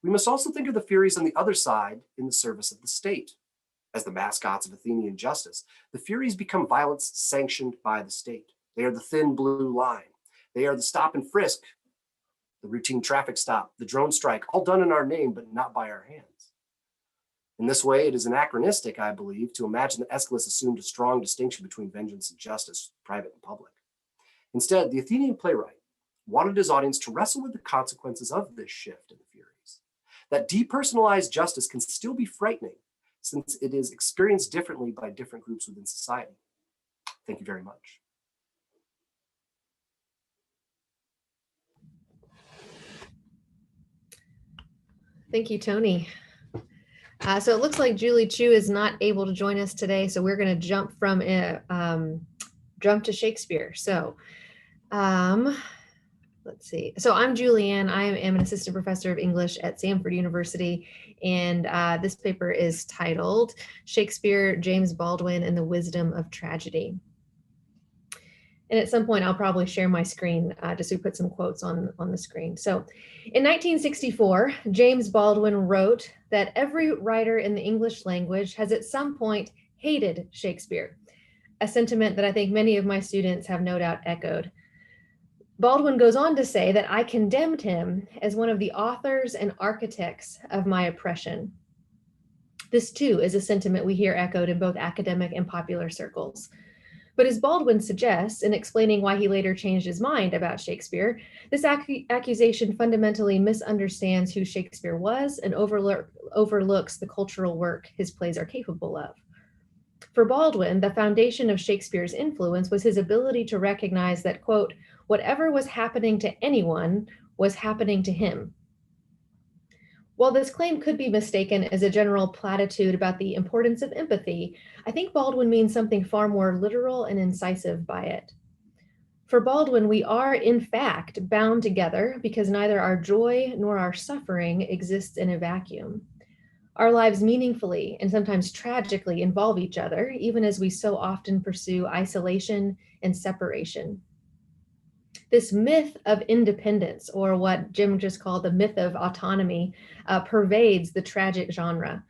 we must also think of the Furies on the other side in the service of the state. As the mascots of Athenian justice, the Furies become violence sanctioned by the state. They are the thin blue line. They are the stop and frisk, the routine traffic stop, the drone strike, all done in our name, but not by our hands. In this way, it is anachronistic, I believe, to imagine that Aeschylus assumed a strong distinction between vengeance and justice, private and public. Instead, the Athenian playwright wanted his audience to wrestle with the consequences of this shift in the Furies. That depersonalized justice can still be frightening, since it is experienced differently by different groups within society. Thank you very much. Thank you, Tony. So it looks like Julie Chu is not able to join us today, so we're going to jump to Shakespeare. So let's see. So I'm Julianne. I am an assistant professor of English at Samford University, and this paper is titled Shakespeare, James Baldwin, and the Wisdom of Tragedy. And at some point, I'll probably share my screen just so we put some quotes on the screen. So in 1964, James Baldwin wrote that every writer in the English language has at some point hated Shakespeare, a sentiment that I think many of my students have no doubt echoed. Baldwin goes on to say that I condemned him as one of the authors and architects of my oppression. This too is a sentiment we hear echoed in both academic and popular circles. But as Baldwin suggests in explaining why he later changed his mind about Shakespeare, this accusation fundamentally misunderstands who Shakespeare was and overlooks the cultural work his plays are capable of. For Baldwin, the foundation of Shakespeare's influence was his ability to recognize that, quote, whatever was happening to anyone was happening to him. While this claim could be mistaken as a general platitude about the importance of empathy, I think Baldwin means something far more literal and incisive by it. For Baldwin, we are in fact bound together because neither our joy nor our suffering exists in a vacuum. Our lives meaningfully and sometimes tragically involve each other, even as we so often pursue isolation and separation. This myth of independence, or what Jim just called the myth of autonomy, pervades the tragic genre.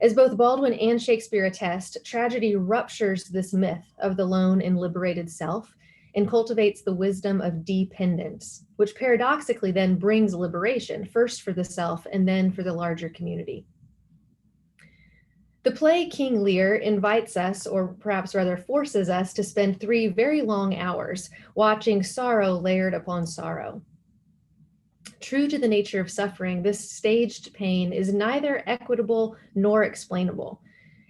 As both Baldwin and Shakespeare attest, tragedy ruptures this myth of the lone and liberated self and cultivates the wisdom of dependence, which paradoxically then brings liberation, first for the self and then for the larger community. The play King Lear invites us, or perhaps rather forces us, to spend 3 very long hours watching sorrow layered upon sorrow. True to the nature of suffering, this staged pain is neither equitable nor explainable.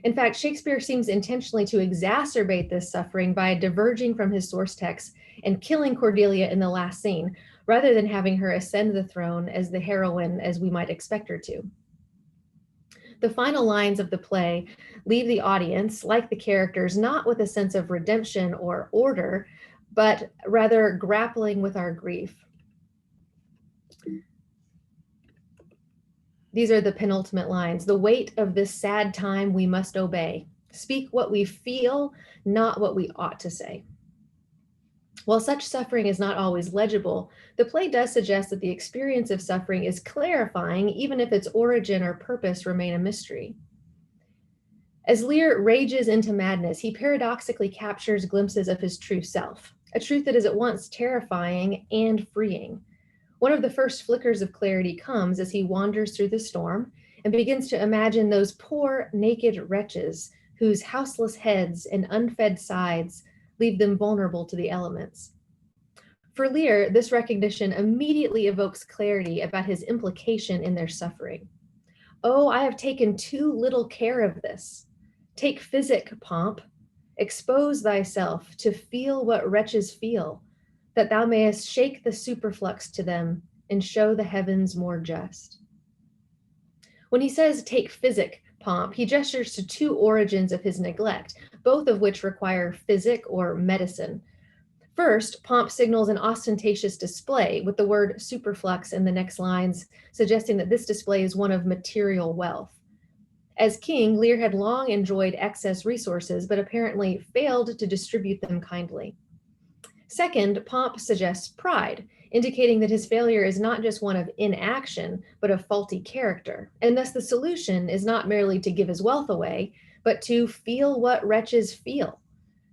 In fact, Shakespeare seems intentionally to exacerbate this suffering by diverging from his source text and killing Cordelia in the last scene, rather than having her ascend the throne as the heroine as we might expect her to. The final lines of the play leave the audience, like the characters, not with a sense of redemption or order, but rather grappling with our grief. These are the penultimate lines. The weight of this sad time we must obey. Speak what we feel, not what we ought to say. While such suffering is not always legible, the play does suggest that the experience of suffering is clarifying, even if its origin or purpose remain a mystery. As Lear rages into madness, he paradoxically captures glimpses of his true self, a truth that is at once terrifying and freeing. One of the first flickers of clarity comes as he wanders through the storm and begins to imagine those poor, naked wretches whose houseless heads and unfed sides leave them vulnerable to the elements. For Lear, this recognition immediately evokes clarity about his implication in their suffering. Oh, I have taken too little care of this. Take physic, Pomp. Expose thyself to feel what wretches feel, that thou mayest shake the superflux to them and show the heavens more just. When he says take physic, Pomp, he gestures to 2 origins of his neglect, both of which require physic or medicine. First, Pomp signals an ostentatious display, with the word superflux in the next lines, suggesting that this display is one of material wealth. As king, Lear had long enjoyed excess resources, but apparently failed to distribute them kindly. Second, Pomp suggests pride, indicating that his failure is not just one of inaction, but of faulty character. And thus the solution is not merely to give his wealth away, but to feel what wretches feel,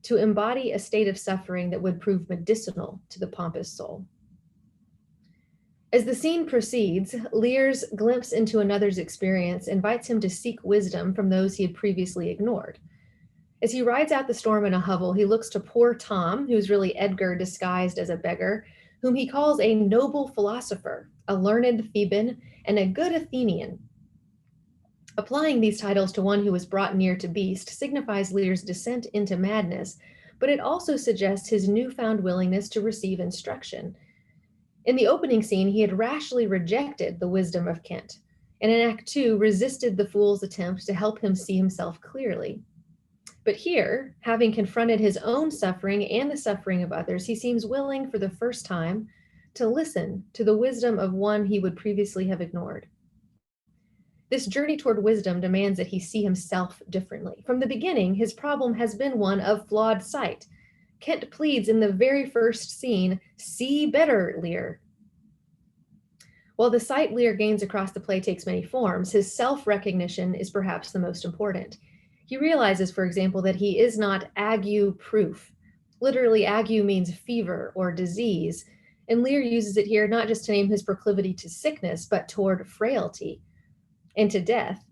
to embody a state of suffering that would prove medicinal to the pompous soul. As the scene proceeds, Lear's glimpse into another's experience invites him to seek wisdom from those he had previously ignored. As he rides out the storm in a hovel, he looks to poor Tom, who's really Edgar disguised as a beggar, whom he calls a noble philosopher, a learned Theban, and a good Athenian. Applying these titles to one who was brought near to beast signifies Lear's descent into madness, but it also suggests his newfound willingness to receive instruction. In the opening scene, he had rashly rejected the wisdom of Kent, and in Act 2, resisted the fool's attempt to help him see himself clearly. But here, having confronted his own suffering and the suffering of others, he seems willing for the first time to listen to the wisdom of one he would previously have ignored. This journey toward wisdom demands that he see himself differently. From the beginning, his problem has been one of flawed sight. Kent pleads in the very first scene, "See better, Lear." While the sight Lear gains across the play takes many forms, his self-recognition is perhaps the most important. He realizes, for example, that he is not ague-proof. Literally, ague means fever or disease, and Lear uses it here not just to name his proclivity to sickness, but toward frailty and to death.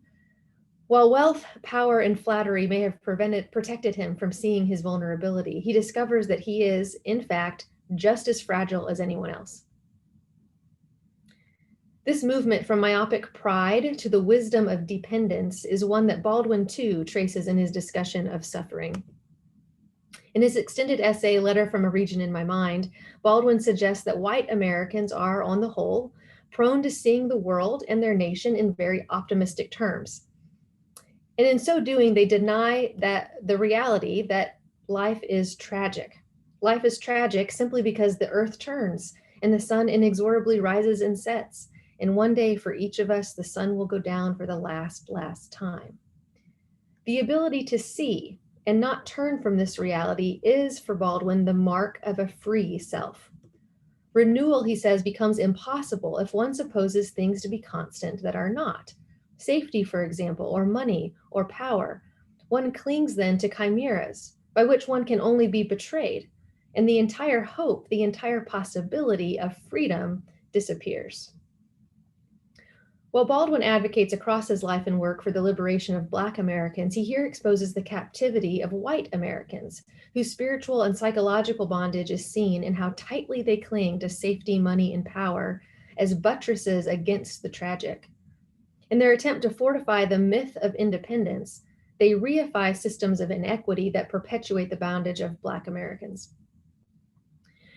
While wealth, power, and flattery may have protected him from seeing his vulnerability, he discovers that he is, in fact, just as fragile as anyone else. This movement from myopic pride to the wisdom of dependence is one that Baldwin, too, traces in his discussion of suffering. In his extended essay, Letter from a Region in My Mind, Baldwin suggests that white Americans are, on the whole, prone to seeing the world and their nation in very optimistic terms. And in so doing, they deny that the reality that life is tragic. Life is tragic simply because the earth turns and the sun inexorably rises and sets. And one day for each of us, the sun will go down for the last time. The ability to see and not turn from this reality is, for Baldwin, the mark of a free self. Renewal, he says, becomes impossible if one supposes things to be constant that are not. Safety, for example, or money, or power. One clings then to chimeras, by which one can only be betrayed, and the entire hope, the entire possibility of freedom disappears. While Baldwin advocates across his life and work for the liberation of Black Americans, he here exposes the captivity of white Americans, whose spiritual and psychological bondage is seen in how tightly they cling to safety, money, and power as buttresses against the tragic. In their attempt to fortify the myth of independence, they reify systems of inequity that perpetuate the bondage of Black Americans.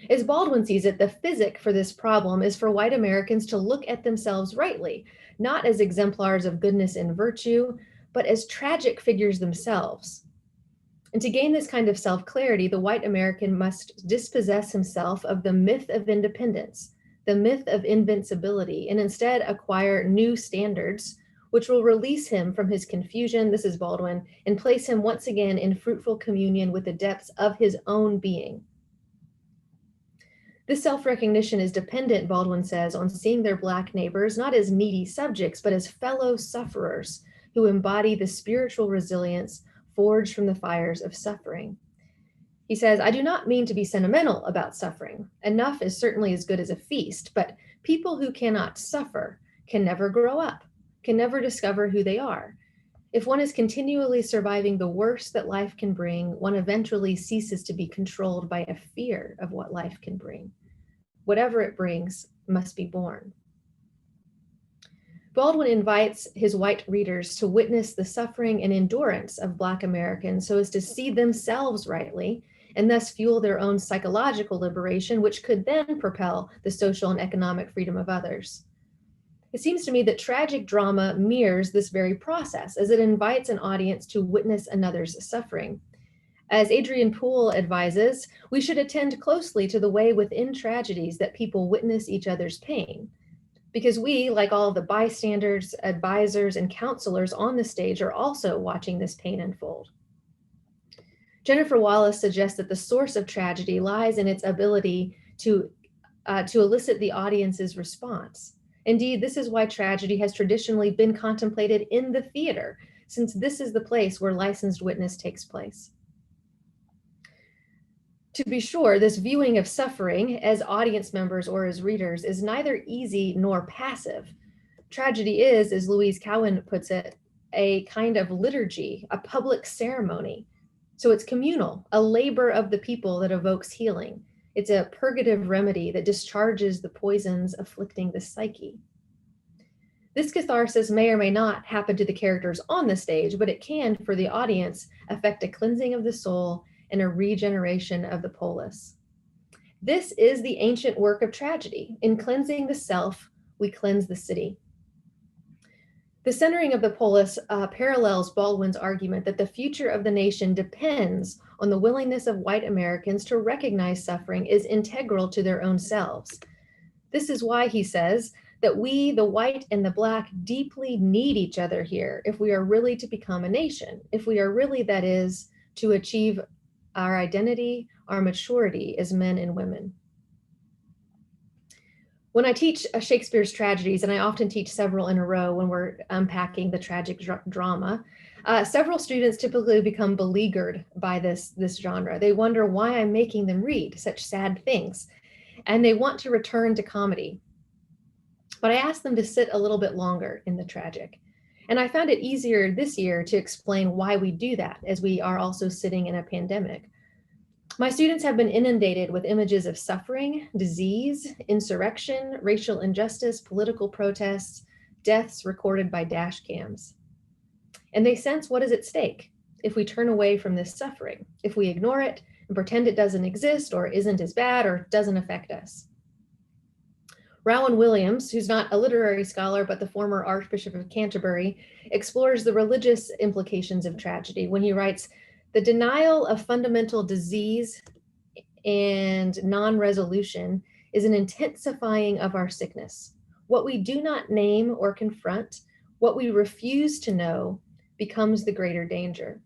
As Baldwin sees it, the physic for this problem is for white Americans to look at themselves rightly, not as exemplars of goodness and virtue, but as tragic figures themselves. And to gain this kind of self-clarity, the white American must dispossess himself of the myth of independence, the myth of invincibility, and instead acquire new standards, which will release him from his confusion, this is Baldwin, and place him once again in fruitful communion with the depths of his own being. This self-recognition is dependent, Baldwin says, on seeing their Black neighbors not as needy subjects, but as fellow sufferers who embody the spiritual resilience forged from the fires of suffering. He says, I do not mean to be sentimental about suffering. Enough is certainly as good as a feast, but people who cannot suffer can never grow up, can never discover who they are. If one is continually surviving the worst that life can bring, one eventually ceases to be controlled by a fear of what life can bring. Whatever it brings must be borne. Baldwin invites his white readers to witness the suffering and endurance of Black Americans so as to see themselves rightly and thus fuel their own psychological liberation, which could then propel the social and economic freedom of others. It seems to me that tragic drama mirrors this very process as it invites an audience to witness another's suffering. As Adrian Poole advises, we should attend closely to the way within tragedies that people witness each other's pain, because we, like all the bystanders, advisors, and counselors on the stage, are also watching this pain unfold. Jennifer Wallace suggests that the source of tragedy lies in its ability to elicit the audience's response. Indeed, this is why tragedy has traditionally been contemplated in the theater, since this is the place where licensed witness takes place. To be sure, this viewing of suffering as audience members or as readers is neither easy nor passive. Tragedy is, as Louise Cowan puts it, a kind of liturgy, a public ceremony. So it's communal, a labor of the people that evokes healing. It's a purgative remedy that discharges the poisons afflicting the psyche. This catharsis may or may not happen to the characters on the stage, but it can, for the audience, affect a cleansing of the soul and a regeneration of the polis. This is the ancient work of tragedy. In cleansing the self, we cleanse the city. The centering of the polis parallels Baldwin's argument that the future of the nation depends on the willingness of white Americans to recognize suffering is integral to their own selves. This is why he says that we, the white and the Black, deeply need each other here if we are really to become a nation, if we are really, that is, to achieve our identity, our maturity as men and women. When I teach Shakespeare's tragedies, and I often teach several in a row when we're unpacking the tragic drama, several students typically become beleaguered by this genre. They wonder why I'm making them read such sad things, and they want to return to comedy. But I asked them to sit a little bit longer in the tragic. And I found it easier this year to explain why we do that, as we are also sitting in a pandemic. My students have been inundated with images of suffering, disease, insurrection, racial injustice, political protests, deaths recorded by dash cams. And they sense what is at stake if we turn away from this suffering, if we ignore it and pretend it doesn't exist or isn't as bad or doesn't affect us. Rowan Williams, who's not a literary scholar, but the former Archbishop of Canterbury, explores the religious implications of tragedy when he writes, "The denial of fundamental disease and non-resolution is an intensifying of our sickness. What we do not name or confront, what we refuse to know, becomes the greater danger."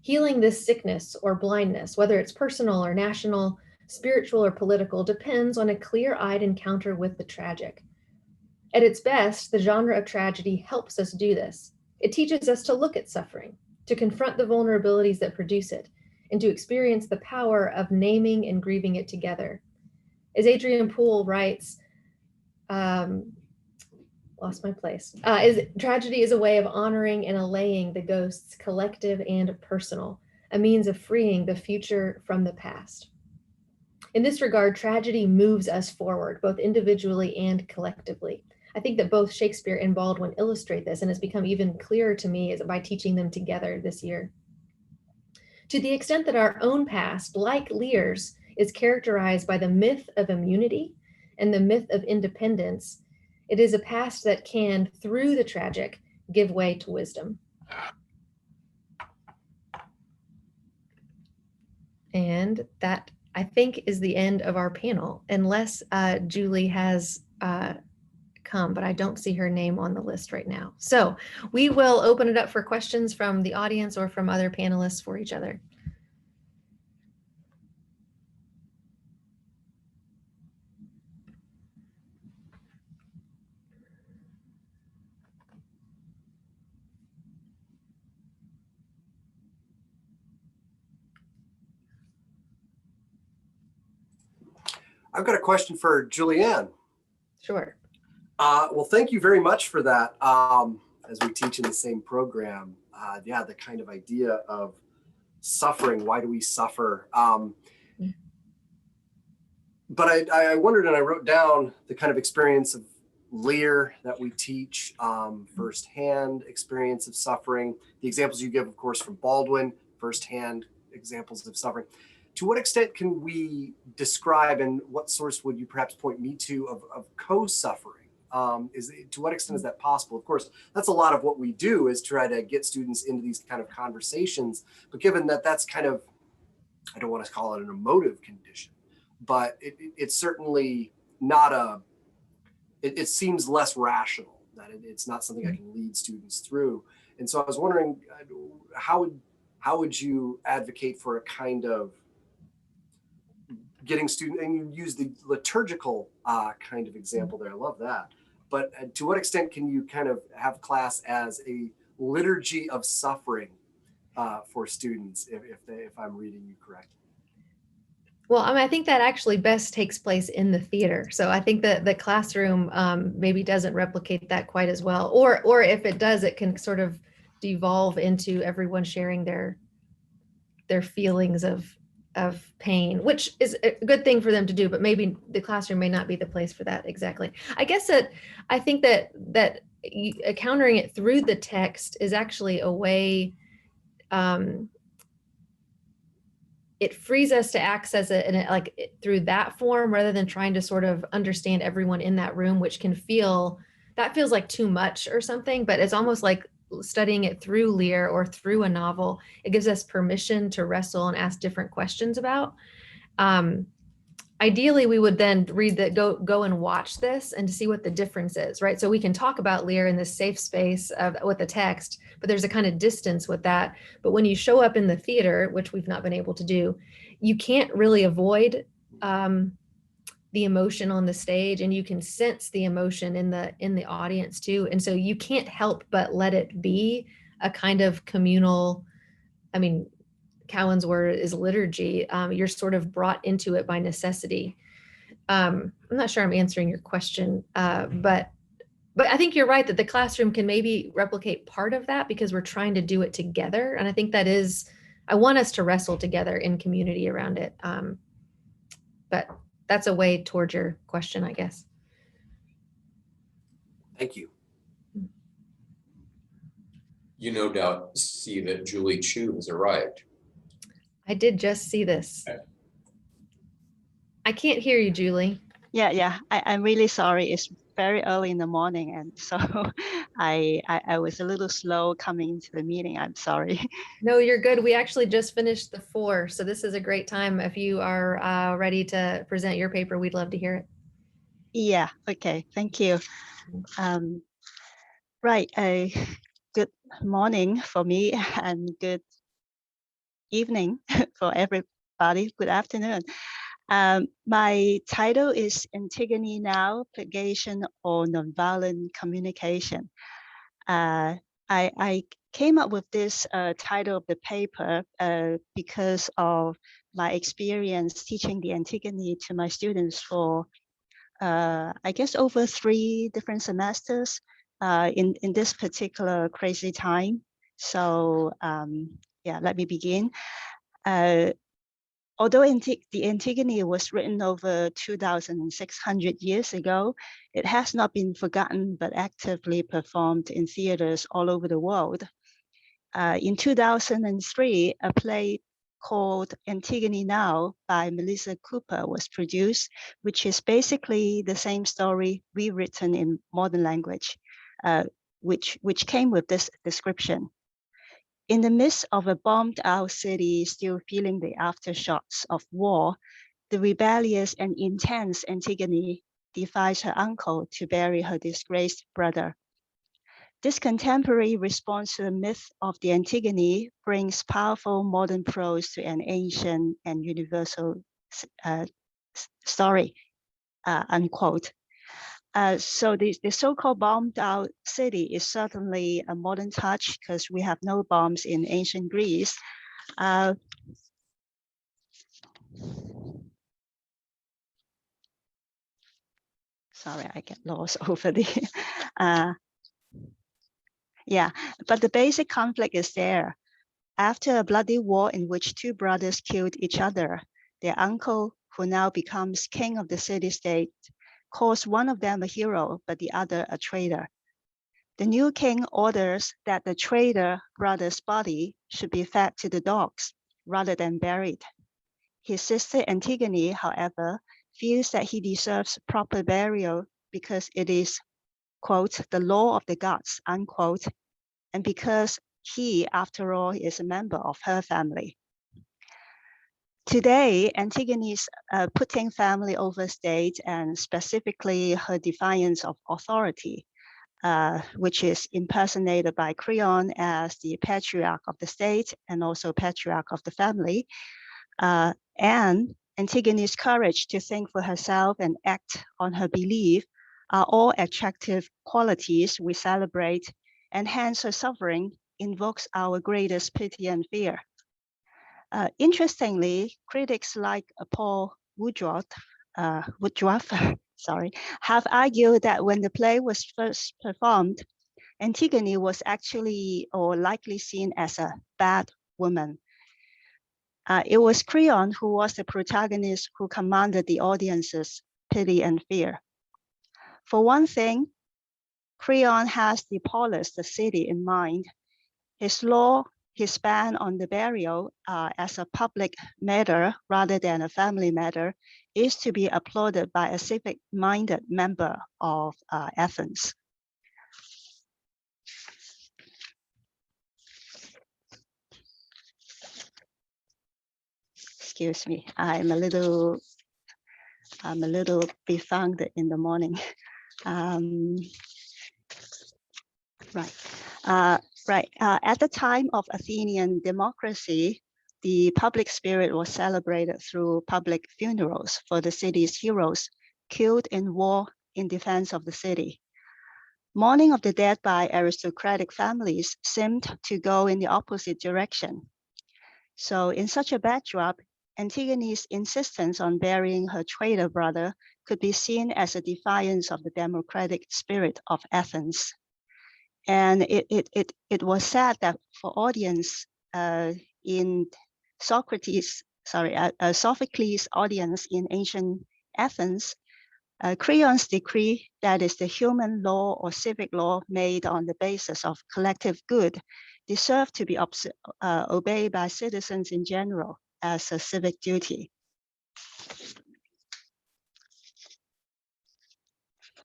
Healing this sickness or blindness, whether it's personal or national, spiritual or political, depends on a clear-eyed encounter with the tragic. At its best, the genre of tragedy helps us do this. It teaches us to look at suffering, to confront the vulnerabilities that produce it, and to experience the power of naming and grieving it together. As Adrian Poole writes, lost my place. Tragedy is a way of honoring and allaying the ghosts, collective and personal, a means of freeing the future from the past. In this regard, tragedy moves us forward, both individually and collectively. I think that both Shakespeare and Baldwin illustrate this, and it's become even clearer to me by teaching them together this year. To the extent that our own past, like Lear's, is characterized by the myth of immunity and the myth of independence, it is a past that can, through the tragic, give way to wisdom. And that, I think, is the end of our panel, unless Julie has come, but I don't see her name on the list right now. So we will open it up for questions from the audience or from other panelists for each other. I've got a question for Julianne. Sure. Well, thank you very much for that. As we teach in the same program, yeah, the kind of idea of suffering, why do we suffer? But I wondered, and I wrote down the kind of experience of Lear that we teach, firsthand experience of suffering. The examples you give, of course, from Baldwin, firsthand examples of suffering. To what extent can we describe, and what source would you perhaps point me to of co-suffering? To what extent is that possible? Of course, that's a lot of what we do, is try to get students into these kind of conversations. But given that that's kind of, I don't want to call it an emotive condition, but it's certainly not it seems less rational, that it's not something I can lead students through. And so I was wondering, how would you advocate for a kind of getting students, and you use the liturgical kind of example there, I love that. But to what extent can you kind of have class as a liturgy of suffering for students, if I'm reading you correctly? Well, I mean, I think that actually best takes place in the theater. So I think that the classroom maybe doesn't replicate that quite as well. Or if it does, it can sort of devolve into everyone sharing their feelings of pain, which is a good thing for them to do, but maybe the classroom may not be the place for that exactly. I guess that I think that countering it through the text is actually a way, it frees us to access it through that form, rather than trying to sort of understand everyone in that room, which can feels like too much or something. But it's almost like studying it through Lear or through a novel. It gives us permission to wrestle and ask different questions about. Ideally, we would then go and watch this and to see what the difference is, right? So we can talk about Lear in this safe space with the text, but there's a kind of distance with that. But when you show up in the theater, which we've not been able to do, you can't really avoid the emotion on the stage, and you can sense the emotion in the audience too. And so you can't help but let it be a kind of communal, I mean, Cowan's word is liturgy. You're sort of brought into it by necessity. I'm not sure I'm answering your question, but I think you're right that the classroom can maybe replicate part of that, because we're trying to do it together. And I think I want us to wrestle together in community around it. But that's a way towards your question, I guess. Thank you. You no doubt see that Julie Chu has arrived. I did just see this. Okay. I can't hear you, Julie. Yeah. I'm really sorry. It's very early in the morning, and so I was a little slow coming to the meeting. I'm sorry. No, you're good. We actually just finished the 4, so this is a great time. If you are ready to present your paper, we'd love to hear it. Yeah. Okay. Thank you. Right. Good morning for me, and good evening for everybody. Good afternoon. My title is Antigone Now, Purgation or Nonviolent Communication. I came up with this title of the paper because of my experience teaching the Antigone to my students for I guess, over 3 different semesters in this particular crazy time. So yeah, let me begin. Although the Antigone was written over 2,600 years ago, it has not been forgotten but actively performed in theaters all over the world. In 2003, a play called Antigone Now by Melissa Cooper was produced, which is basically the same story rewritten in modern language, which came with this description. In the midst of a bombed out city still feeling the aftershocks of war, the rebellious and intense Antigone defies her uncle to bury her disgraced brother. This contemporary response to the myth of the Antigone brings powerful modern prose to an ancient and universal story, unquote. So the so-called bombed out city is certainly a modern touch because we have no bombs in ancient Greece. Sorry, I get lost over the, yeah, but the basic conflict is there. After a bloody war in which 2 brothers killed each other, their uncle, who now becomes king of the city-state, calls one of them a hero, but the other a traitor. The new king orders that the traitor brother's body should be fed to the dogs rather than buried. His sister Antigone, however, feels that he deserves proper burial because it is, quote, the law of the gods, unquote, and because he, after all, is a member of her family. Today, Antigone's putting family over state and specifically her defiance of authority, which is impersonated by Creon as the patriarch of the state and also patriarch of the family, and Antigone's courage to think for herself and act on her belief are all attractive qualities we celebrate, and hence her suffering invokes our greatest pity and fear. Interestingly, critics like Paul Woodruff, sorry, have argued that when the play was first performed, Antigone was actually or likely seen as a bad woman. It was Creon who was the protagonist who commanded the audience's pity and fear. For one thing, Creon has the polis, the city, in mind. His law, his ban on the burial as a public matter rather than a family matter is to be applauded by a civic-minded member of Athens. Excuse me, I'm a little befuddled in the morning. At the time of Athenian democracy, the public spirit was celebrated through public funerals for the city's heroes killed in war in defense of the city. Mourning of the dead by aristocratic families seemed to go in the opposite direction. So in such a backdrop, Antigone's insistence on burying her traitor brother could be seen as a defiance of the democratic spirit of Athens. And it was said that for audience in Sophocles' audience in ancient Athens, Creon's decree, that is the human law or civic law made on the basis of collective good, deserved to be obeyed by citizens in general as a civic duty.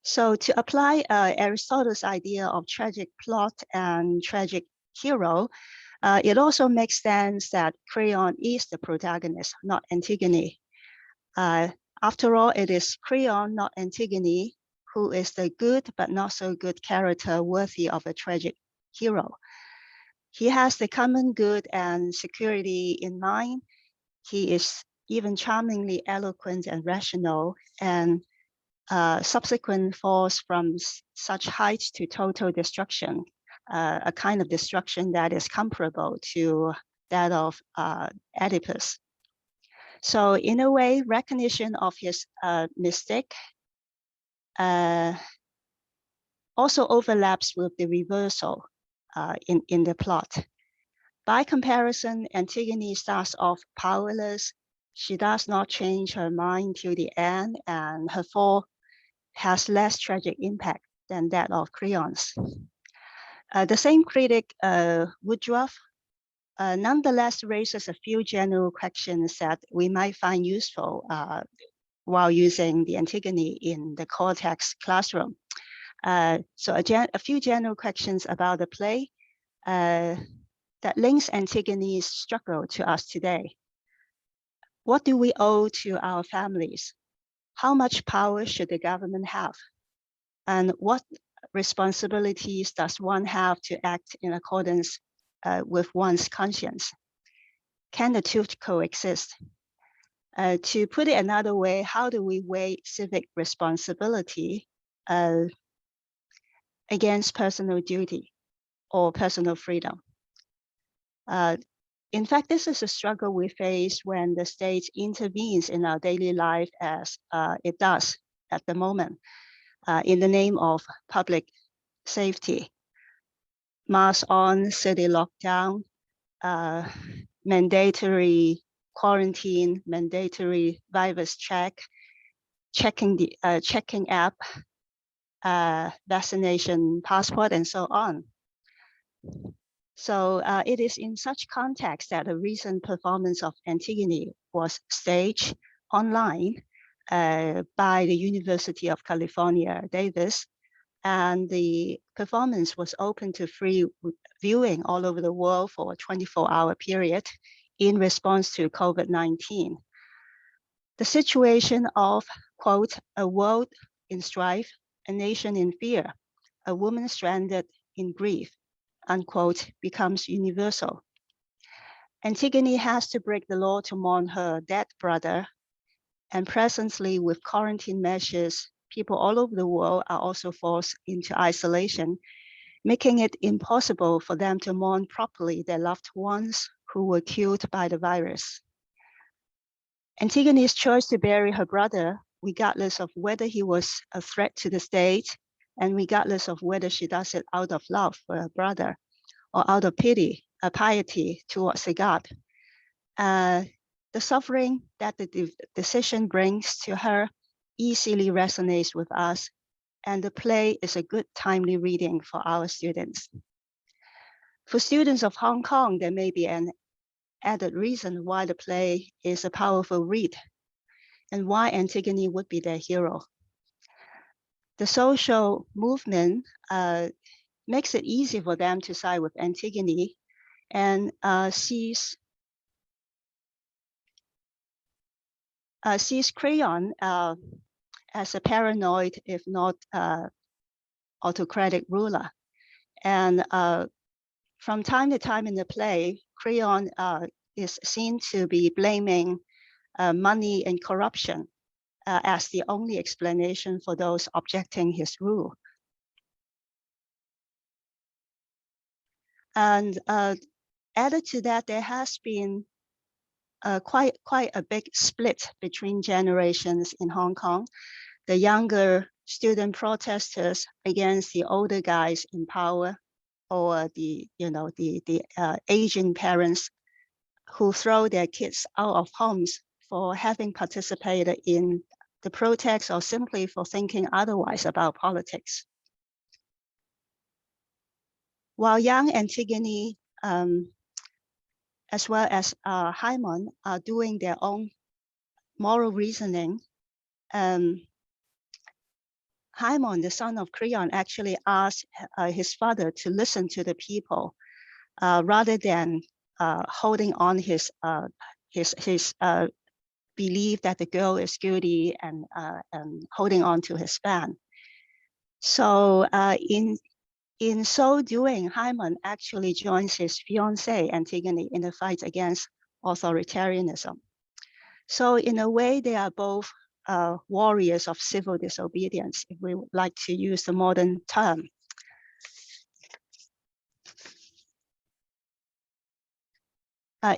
So to apply Aristotle's idea of tragic plot and tragic hero, it also makes sense that Creon is the protagonist, not Antigone. After all, it is Creon, not Antigone, who is the good but not so good character worthy of a tragic hero. He has the common good and security in mind. He is even charmingly eloquent and rational, and subsequent falls from such heights to total destruction, a kind of destruction that is comparable to that of Oedipus. So in a way, recognition of his mistake also overlaps with the reversal in the plot. By comparison, Antigone starts off powerless. She does not change her mind till the end, and her fall has less tragic impact than that of Creon's. The same critic, Woodruff, nonetheless raises a few general questions that we might find useful while using the Antigone in the cortex classroom. So a few general questions about the play that links Antigone's struggle to us today. What do we owe to our families? How much power should the government have? And what responsibilities does one have to act in accordance with one's conscience? Can the two coexist? To put it another way, how do we weigh civic responsibility against personal duty or personal freedom? In fact, this is a struggle we face when the state intervenes in our daily life as it does at the moment in the name of public safety. Mask on, city lockdown, mandatory quarantine, mandatory virus checking app, vaccination passport, and so on. So it is in such context that a recent performance of Antigone was staged online by the University of California, Davis, and the performance was open to free viewing all over the world for a 24-hour period in response to COVID-19. The situation of, quote, a world in strife, a nation in fear, a woman stranded in grief, unquote, becomes universal. Antigone has to break the law to mourn her dead brother, and presently with quarantine measures, people all over the world are also forced into isolation, making it impossible for them to mourn properly their loved ones who were killed by the virus. Antigone's choice to bury her brother, regardless of whether he was a threat to the state, and regardless of whether she does it out of love for her brother or out of piety towards the God. The suffering that the decision brings to her easily resonates with us, and the play is a good timely reading for our students. For students of Hong Kong, there may be an added reason why the play is a powerful read and why Antigone would be their hero. The social movement makes it easy for them to side with Antigone and sees Creon as a paranoid, if not autocratic ruler. And from time to time in the play, Creon is seen to be blaming money and corruption as the only explanation for those objecting his rule. And added to that, there has been quite a big split between generations in Hong Kong. The younger student protesters against the older guys in power, or the aging parents who throw their kids out of homes for having participated in the protest or simply for thinking otherwise about politics. While young Antigone, as well as Haemon, are doing their own moral reasoning, Haemon, the son of Creon, actually asked his father to listen to the people rather than holding on his belief that the girl is guilty and holding on to his ban. So in so doing, Haemon actually joins his fiancée Antigone in the fight against authoritarianism. So in a way, they are both warriors of civil disobedience, if we would like to use the modern term.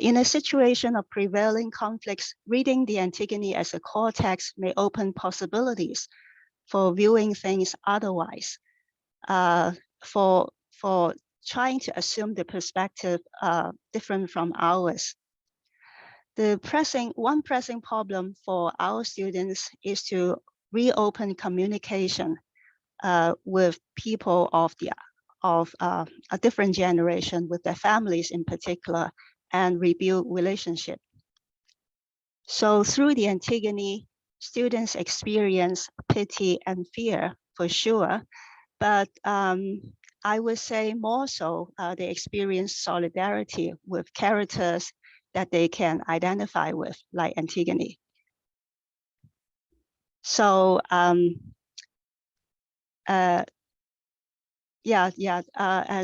In a situation of prevailing conflicts, reading the Antigone as a core text may open possibilities for viewing things otherwise, for trying to assume the perspective different from ours. One pressing problem for our students is to reopen communication with people of a different generation, with their families in particular, and rebuild relationship. So through the Antigone, students experience pity and fear for sure, but I would say more so they experience solidarity with characters that they can identify with, like Antigone. So and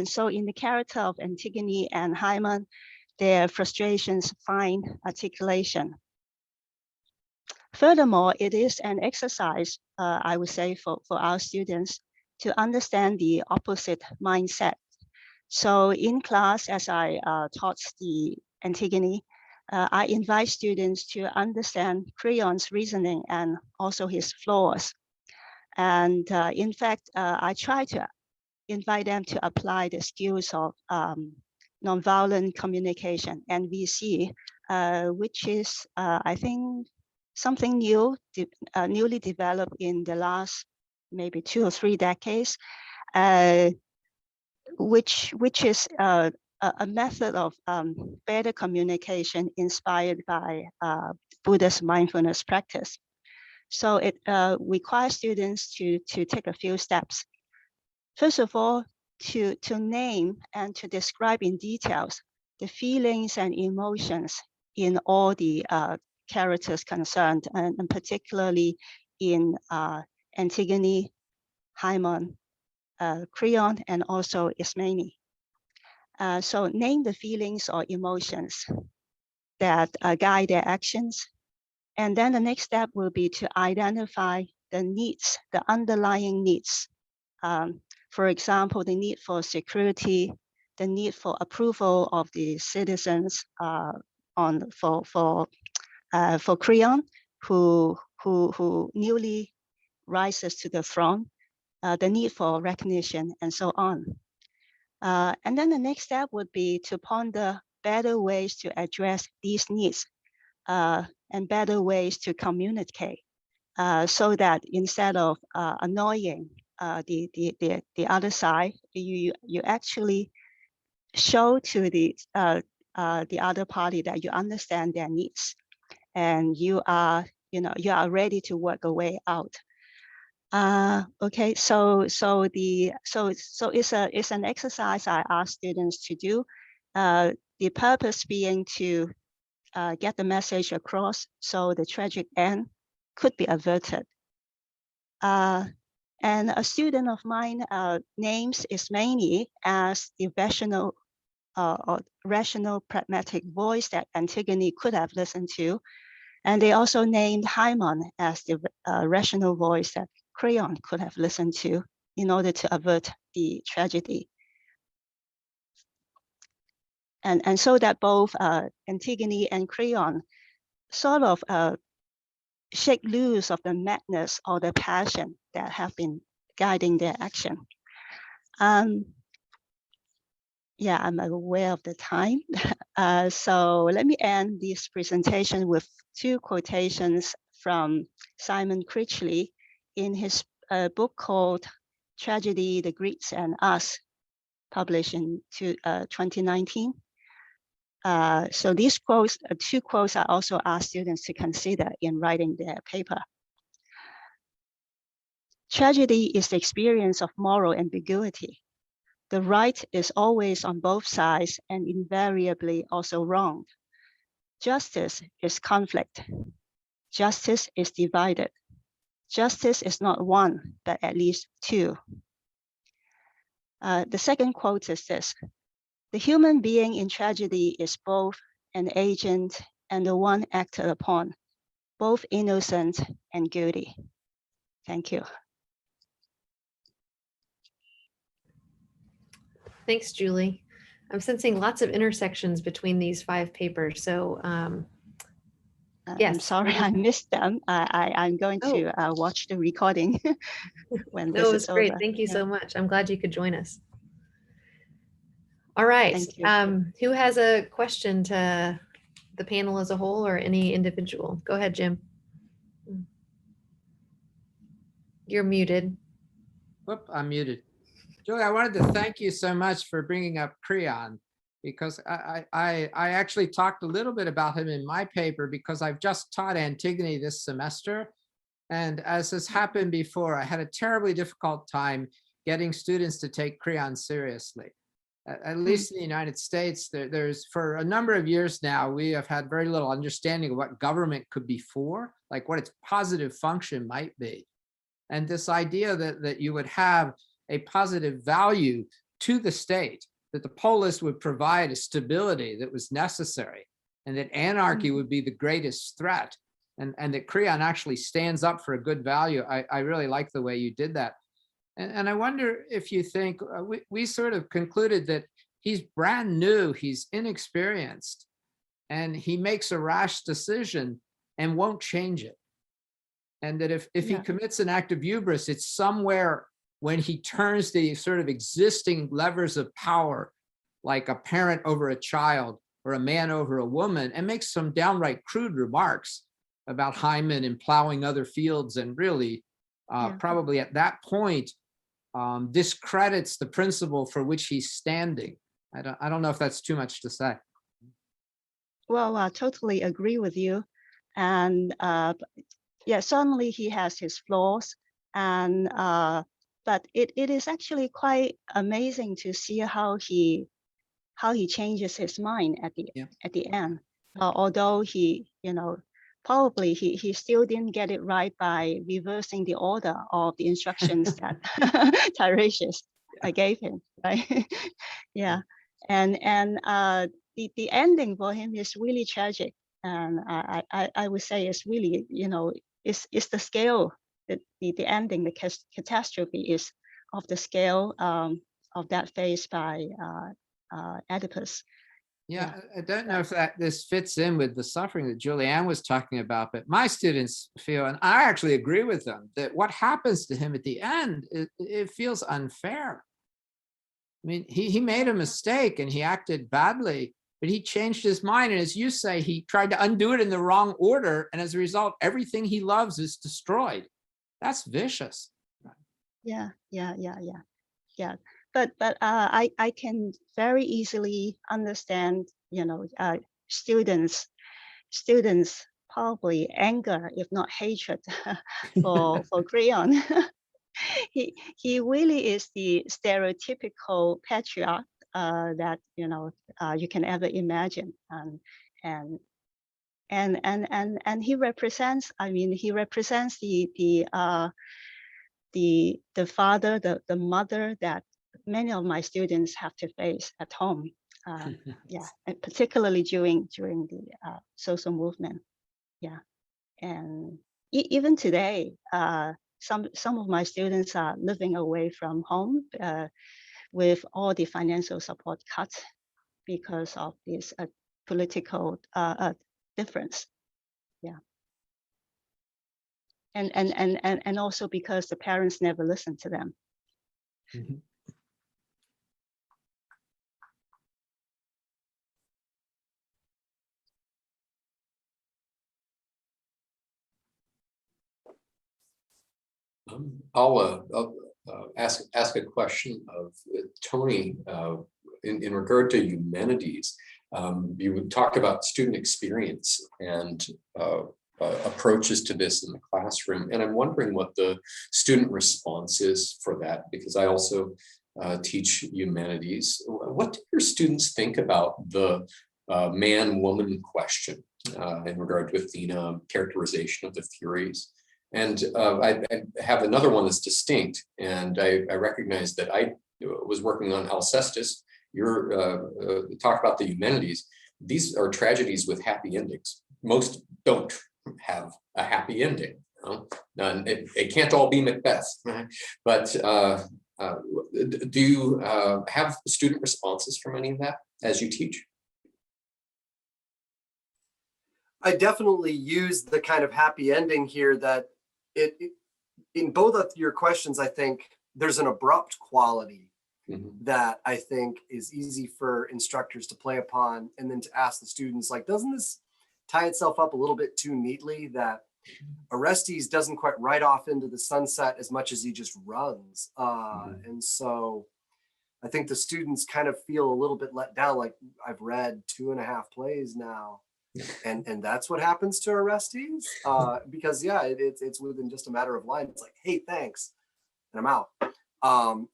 so in the character of Antigone and Hymen, their frustrations find articulation. Furthermore, it is an exercise, I would say, for our students to understand the opposite mindset. So in class, as I taught the Antigone, I invite students to understand Creon's reasoning and also his flaws. And in fact, I try to invite them to apply the skills of nonviolent communication, NVC, which is, I think, something new, newly developed in the last maybe 2 or 3 decades, which is a method of better communication inspired by Buddha's mindfulness practice. So it requires students to take a few steps. First of all, to name and to describe in details the feelings and emotions in all the characters concerned, and particularly in Antigone, Hymen, Creon, and also Ismene. So name the feelings or emotions that guide their actions. And then the next step will be to identify the needs, the underlying needs. For example, the need for security, the need for approval of the citizens for Creon, who newly rises to the throne, the need for recognition, and so on. And then the next step would be to ponder better ways to address these needs and better ways to communicate, so that instead of annoying the other side, you actually show to the other party that you understand their needs, and you are ready to work a way out. Okay, so it's an exercise I ask students to do. The purpose being to get the message across, so the tragic end could be averted. And a student of mine names Ismene as the rational or rational pragmatic voice that Antigone could have listened to. And they also named Hymen as the rational voice that Creon could have listened to in order to avert the tragedy. And so that both Antigone and Creon sort of shake loose of the madness or the passion that have been guiding their action. Yeah, I'm aware of the time. So let me end this presentation with 2 quotations from Simon Critchley in his book called Tragedy, the Greeks and Us, published in 2019. So these quotes, 2 quotes, I also ask students to consider in writing their paper. Tragedy is the experience of moral ambiguity. The right is always on both sides and invariably also wrong. Justice is conflict. Justice is divided. Justice is not one, but at least 2. The second quote is this: the human being in tragedy is both an agent and the one acted upon, both innocent and guilty. Thank you. Thanks, Julie. I'm sensing lots of intersections between these 5 papers. So I'm Yes. sorry I missed them. I'm going to watch the recording when No, this it was is great. over. Thank you Yeah, so much. I'm glad you could join us. All right. thank you. Who has a question to the panel as a whole or any individual? Go ahead, Jim. You're muted. Whoop, I'm muted. Julie, I wanted to thank you so much for bringing up Creon, because I actually talked a little bit about him in my paper because I've just taught Antigone this semester. And as has happened before, I had a terribly difficult time getting students to take Creon seriously. At least in the United States, there's for a number of years now, we have had very little understanding of what government could be for, like what its positive function might be. And this idea that you would have a positive value to the state, that the polis would provide a stability that was necessary, and that anarchy would be the greatest threat, and that Creon actually stands up for a good value. I really like the way you did that. And I wonder if you think, we sort of concluded that he's brand new, he's inexperienced, and he makes a rash decision and won't change it. And that if he commits an act of hubris, it's somewhere when he turns the sort of existing levers of power, like a parent over a child or a man over a woman, and makes some downright crude remarks about Hymen and plowing other fields, and really probably at that point discredits the principle for which he's standing. I don't know if that's too much to say. Well, I totally agree with you. And yeah, certainly he has his flaws, and but it is actually quite amazing to see how he changes his mind at the end. Although he, probably he still didn't get it right by reversing the order of the instructions that Tiresias gave him, right? Yeah, and the ending for him is really tragic, and I would say it's really, it's the scale, the ending, the catastrophe is of the scale of that faced by Oedipus. Yeah, I don't know if this fits in with the suffering that Julianne was talking about, but my students feel, and I actually agree with them, that what happens to him at the end, it feels unfair. I mean, he made a mistake and he acted badly, but he changed his mind. And as you say, he tried to undo it in the wrong order. And as a result, everything he loves is destroyed. That's vicious. Yeah. But I can very easily understand, students probably anger, if not hatred, for Creon. He really is the stereotypical patriarch that you can ever imagine, and he represents. I mean, he represents the father, the mother that many of my students have to face at home. Yeah, and particularly during the social movement. Yeah, and even today, some of my students are living away from home with all the financial support cut because of this political difference. Yeah. And also because the parents never listen to them. Mm-hmm. I'll ask a question of Tony in regard to humanities. You would talk about student experience and approaches to this in the classroom, and I'm wondering what the student response is for that, because I also teach humanities. What do your students think about the man-woman question in regard to Athena, characterization of the Furies? And I have another one that's distinct, and I recognize that I was working on Alcestis. You're talk about the humanities. These are tragedies with happy endings. Most don't have a happy ending. It can't all be Macbeth, but do you have student responses from any of that as you teach? I definitely used the kind of happy ending here that in both of your questions, I think there's an abrupt quality that I think is easy for instructors to play upon, and then to ask the students, like, doesn't this tie itself up a little bit too neatly that Orestes doesn't quite ride off into the sunset as much as he just runs. And so I think the students kind of feel a little bit let down, like, I've read 2.5 plays now, and that's what happens to Orestes. Because yeah, it's within just a matter of lines. It's like, hey, thanks, and I'm out.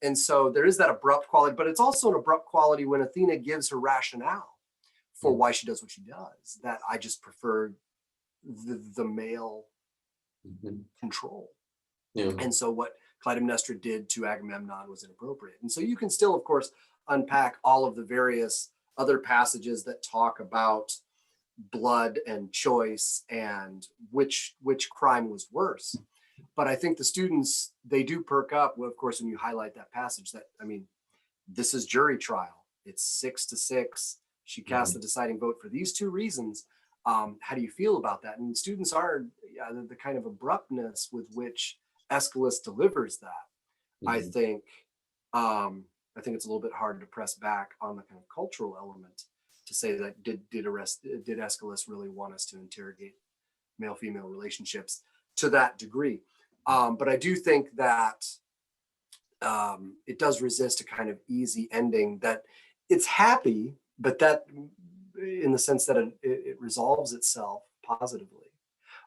And so there is that abrupt quality, but it's also an abrupt quality when Athena gives her rationale for why she does what she does, that I just prefer the male control. Yeah. And so what Clytemnestra did to Agamemnon was inappropriate. And so you can still, of course, unpack all of the various other passages that talk about blood and choice and which crime was worse. But I think the students, they do perk up, well, of course, when you highlight that passage that, I mean, this is jury trial. It's 6-6. She cast the deciding vote for these 2 reasons. How do you feel about that? And students are the kind of abruptness with which Aeschylus delivers that. I think it's a little bit hard to press back on the kind of cultural element to say that did Aeschylus really want us to interrogate male-female relationships to that degree? But I do think that it does resist a kind of easy ending, that it's happy, but that in the sense that it resolves itself positively,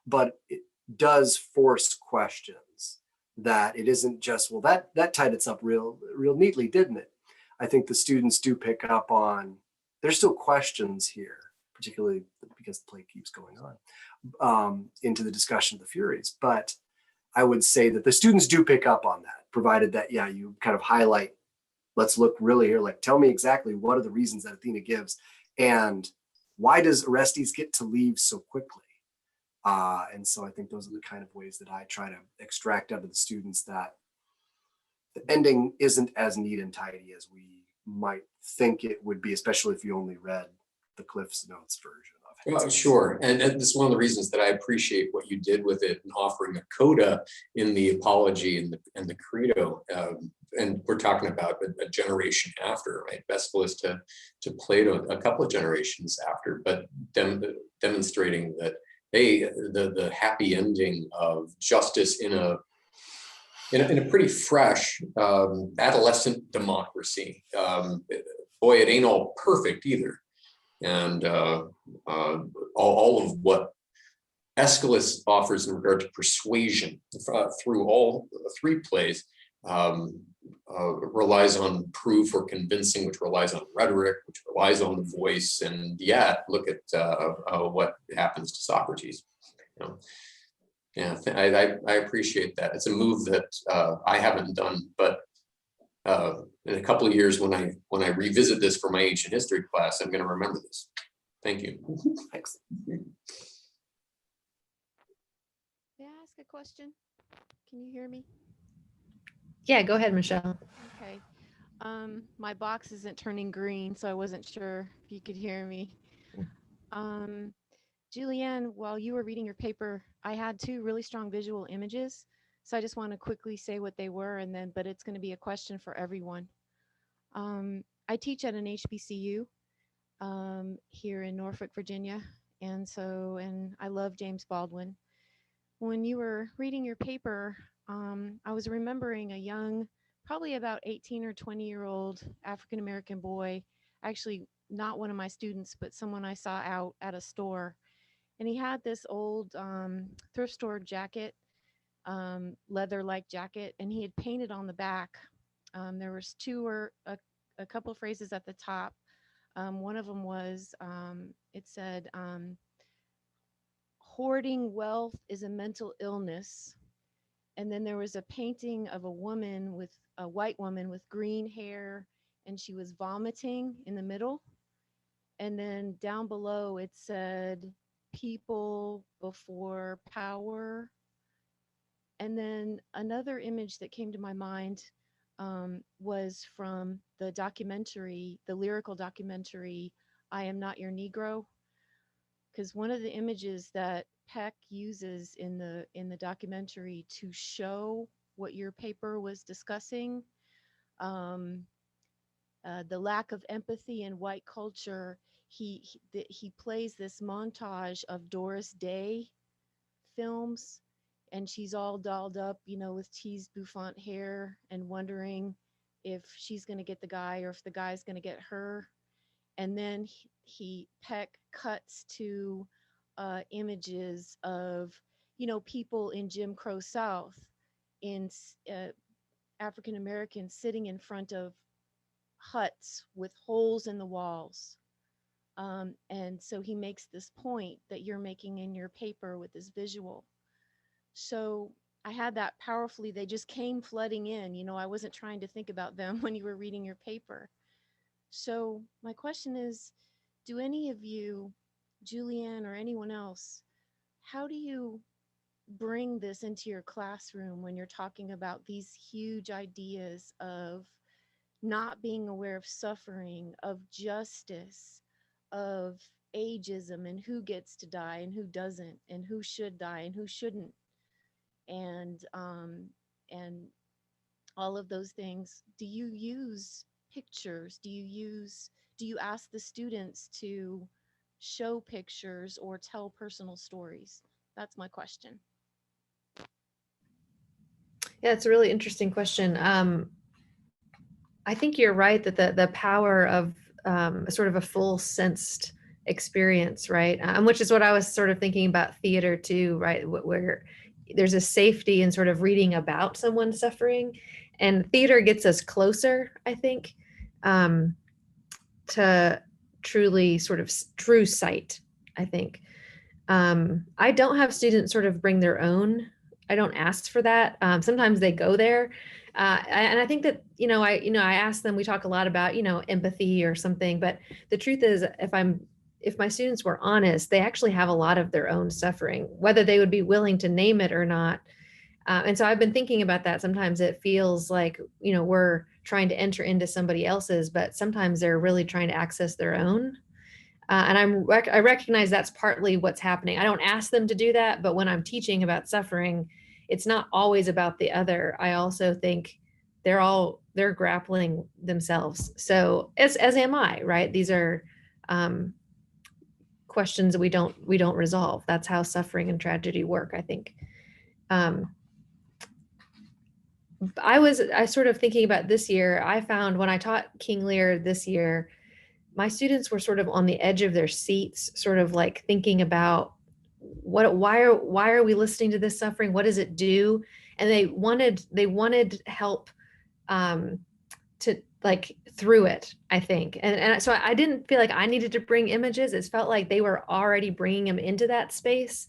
but it does force questions, that it isn't just, well, that tied itself real neatly, didn't it? I think the students do pick up on, there's still questions here, particularly because the play keeps going on into the discussion of the Furies. But I would say that the students do pick up on that, provided that, yeah, you kind of highlight, let's look really here, like, tell me exactly what are the reasons that Athena gives, and why does Orestes get to leave so quickly? And so I think those are the kind of ways that I try to extract out of the students that the ending isn't as neat and tidy as we might think it would be, especially if you only read the Cliff's Notes version of it. Well, sure, and this is one of the reasons that I appreciate what you did with it, and offering a coda in the Apology and the Crito, and we're talking about a generation after, right? Aeschylus to Plato, a couple of generations after, but demonstrating that, hey, the happy ending of justice in a pretty fresh adolescent democracy. Boy, it ain't all perfect either. And all of what Aeschylus offers in regard to persuasion through all 3 plays relies on proof or convincing, which relies on rhetoric, which relies on the voice. And yet, look at what happens to Socrates. You know? Yeah, I appreciate that. It's a move that I haven't done, but in a couple of years, when I revisit this for my ancient history class, I'm going to remember this. Thank you. Thanks. May I ask a question? Can you hear me? Yeah, go ahead, Michelle. Okay. My box isn't turning green, so I wasn't sure if you could hear me. Julianne, while you were reading your paper, I had 2 really strong visual images. So I just want to quickly say what they were, but it's going to be a question for everyone. I teach at an HBCU here in Norfolk, Virginia. And I love James Baldwin. When you were reading your paper, I was remembering a young, probably about 18 or 20-year-old African-American boy, actually not one of my students, but someone I saw out at a store. And he had this old thrift store jacket, leather-like jacket, and he had painted on the back. There was 2 or a couple of phrases at the top. One of them was, it said, hoarding wealth is a mental illness. And then there was a painting of a white woman with green hair, and she was vomiting in the middle. And then down below it said, people before power. And then another image that came to my mind was from the lyrical documentary, I Am Not Your Negro. because one of the images that Peck uses in the documentary to show what your paper was discussing, um, the lack of empathy in white culture, he plays this montage of Doris Day films, and she's all dolled up, you know, with teased bouffant hair, and wondering if she's going to get the guy or if the guy's going to get her. And then Peck cuts to images of, you know, people in Jim Crow South, in African Americans sitting in front of huts with holes in the walls. And so he makes this point that you're making in your paper with this visual. So I had that powerfully. They just came flooding in. You know, I wasn't trying to think about them when you were reading your paper. So my question is, do any of you, Julianne or anyone else, how do you bring this into your classroom when you're talking about these huge ideas of not being aware of suffering, of justice, of ageism, and who gets to die and who doesn't, and who should die and who shouldn't, and all of those things? Do you use pictures? Do you ask the students to show pictures or tell personal stories? That's my question. Yeah, it's a really interesting question. I think you're right that the power of sort of a full sensed experience, right? Which is what I was sort of thinking about theater too, right? Where there's a safety in sort of reading about someone suffering, and theater gets us closer, I think, to truly sort of true sight, I think. I don't have students sort of bring their own. I don't ask for that. Sometimes they go there. And I think that, I ask them, we talk a lot about, empathy or something, but the truth is if my students were honest, they actually have a lot of their own suffering, whether they would be willing to name it or not. And so I've been thinking about that. Sometimes it feels like, we're trying to enter into somebody else's, but sometimes they're really trying to access their own. And I recognize that's partly what's happening. I don't ask them to do that, but when I'm teaching about suffering, it's not always about the other. I also think they're grappling themselves. So as am I, right? These are questions that we don't resolve. That's how suffering and tragedy work, I think. I sort of thinking about this year, I found when I taught King Lear this year, my students were sort of on the edge of their seats, sort of like thinking about why are we listening to this suffering? What does it do? And they wanted help to like through it, I think. And so I didn't feel like I needed to bring images. It felt like they were already bringing them into that space.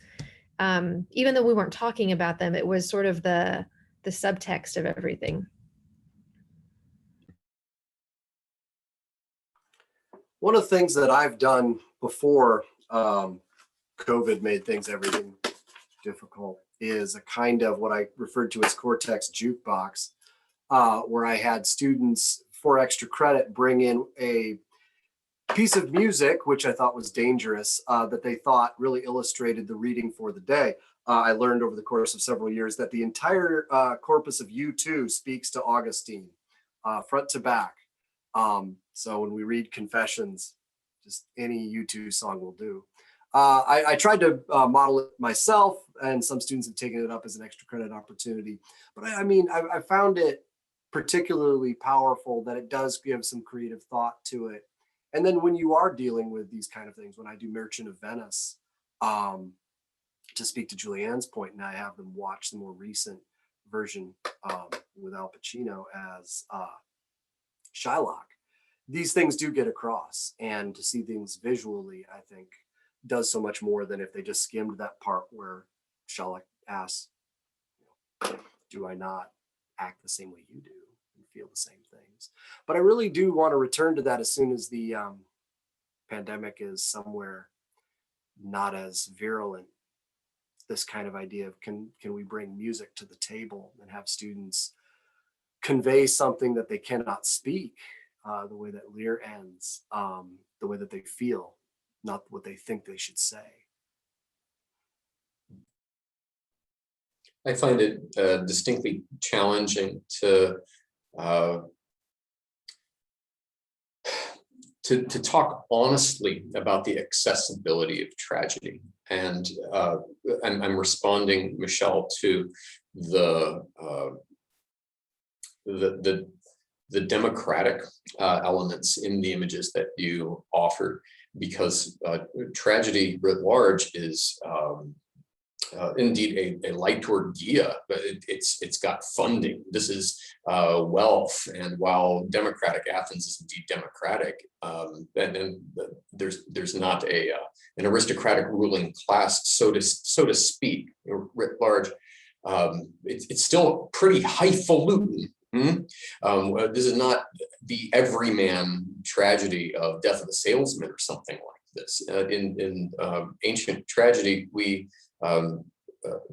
Even though we weren't talking about them, it was sort of the subtext of everything. One of the things that I've done before COVID made everything difficult is a kind of what I referred to as Cortex jukebox, where I had students for extra credit bring in a piece of music, which I thought was dangerous, that they thought really illustrated the reading for the day. I learned over the course of several years that the entire corpus of U2 speaks to Augustine, front to back. So when we read Confessions, just any U2 song will do. I tried to model it myself, and some students have taken it up as an extra credit opportunity. But I found it particularly powerful that it does give some creative thought to it. And then when you are dealing with these kind of things, when I do Merchant of Venice, to speak to Julianne's point, and I have them watch the more recent version with Al Pacino as Shylock, these things do get across, and to see things visually, I think, does so much more than if they just skimmed that part where Shylock asks, do I not act the same way you do and feel the same things? But I really do want to return to that as soon as the pandemic is somewhere not as virulent. This kind of idea of can we bring music to the table and have students convey something that they cannot speak, the way that Lear ends, the way that they feel not what they think they should say. I find it distinctly challenging to talk honestly about the accessibility of tragedy. And I'm responding, Michelle, to the democratic elements in the images that you offered, because tragedy writ large is indeed a liturgia, but it's got funding. This is wealth, and while democratic Athens is indeed democratic, and there's not an aristocratic ruling class, so to speak, writ large. It's still pretty highfalutin. This is not the everyman tragedy of Death of a Salesman or something like this. In ancient tragedy, we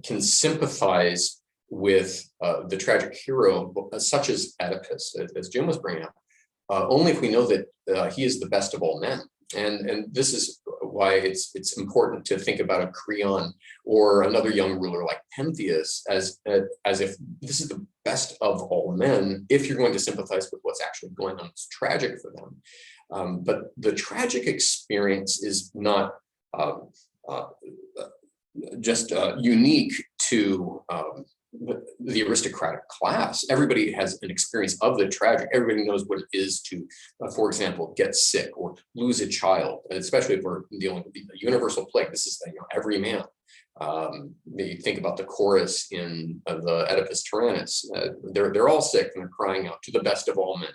can sympathize with the tragic hero, such as Oedipus, as Jim was bringing up, only if we know that he is the best of all men. And this is why it's important to think about a Creon or another young ruler like Pentheus as if this is the best of all men, if you're going to sympathize with what's actually going on. It's tragic for them. But the tragic experience is not just unique to the aristocratic class. Everybody has an experience of the tragic. Everybody knows what it is to, for example, get sick or lose a child, especially if we're dealing with the universal plague. This is, every man. You think about the chorus in the Oedipus Tyrannus. They're all sick and they're crying out to the best of all men.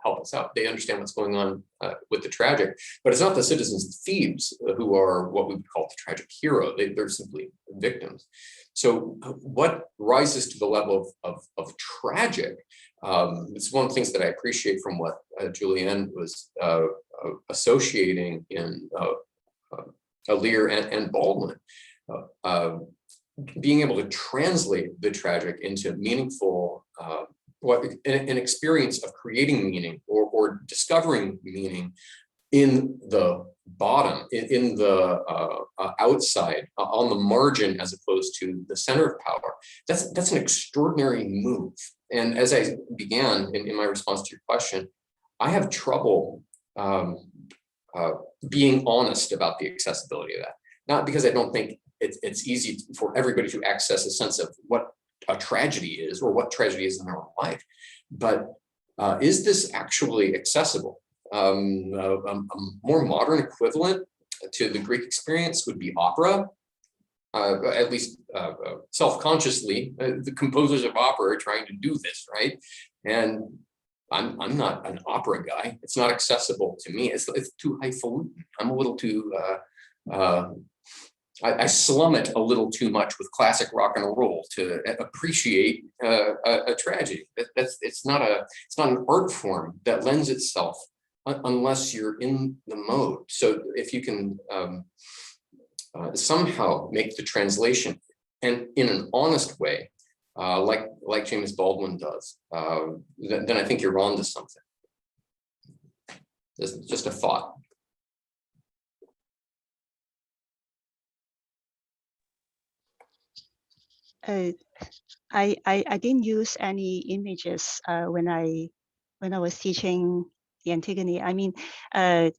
Help us out. They understand what's going on with the tragic, but it's not the citizens of Thebes who are what we would call the tragic hero. They're simply victims. So what rises to the level of tragic? It's one of the things that I appreciate from what Julianne was associating in Lear and Baldwin. Being able to translate the tragic into meaningful, an experience of creating meaning or discovering meaning in the bottom, in the outside, on the margin, as opposed to the center of power. That's an extraordinary move. And as I began in my response to your question, I have trouble being honest about the accessibility of that. Not because I don't think it's easy for everybody to access a sense of what a tragedy is or what tragedy is in their own life, but is this actually accessible? A more modern equivalent to the Greek experience would be opera. At least self-consciously, the composers of opera are trying to do this, right? And I'm not an opera guy. It's not accessible to me. It's too highfalutin. I'm a little too. I slum it a little too much with classic rock and roll to appreciate a tragedy. It's not an art form that lends itself unless you're in the mode. So if you can somehow make the translation and in an honest way, like James Baldwin does, then I think you're on to something. This is just a thought. I didn't use any images when I was teaching the Antigone. I mean, of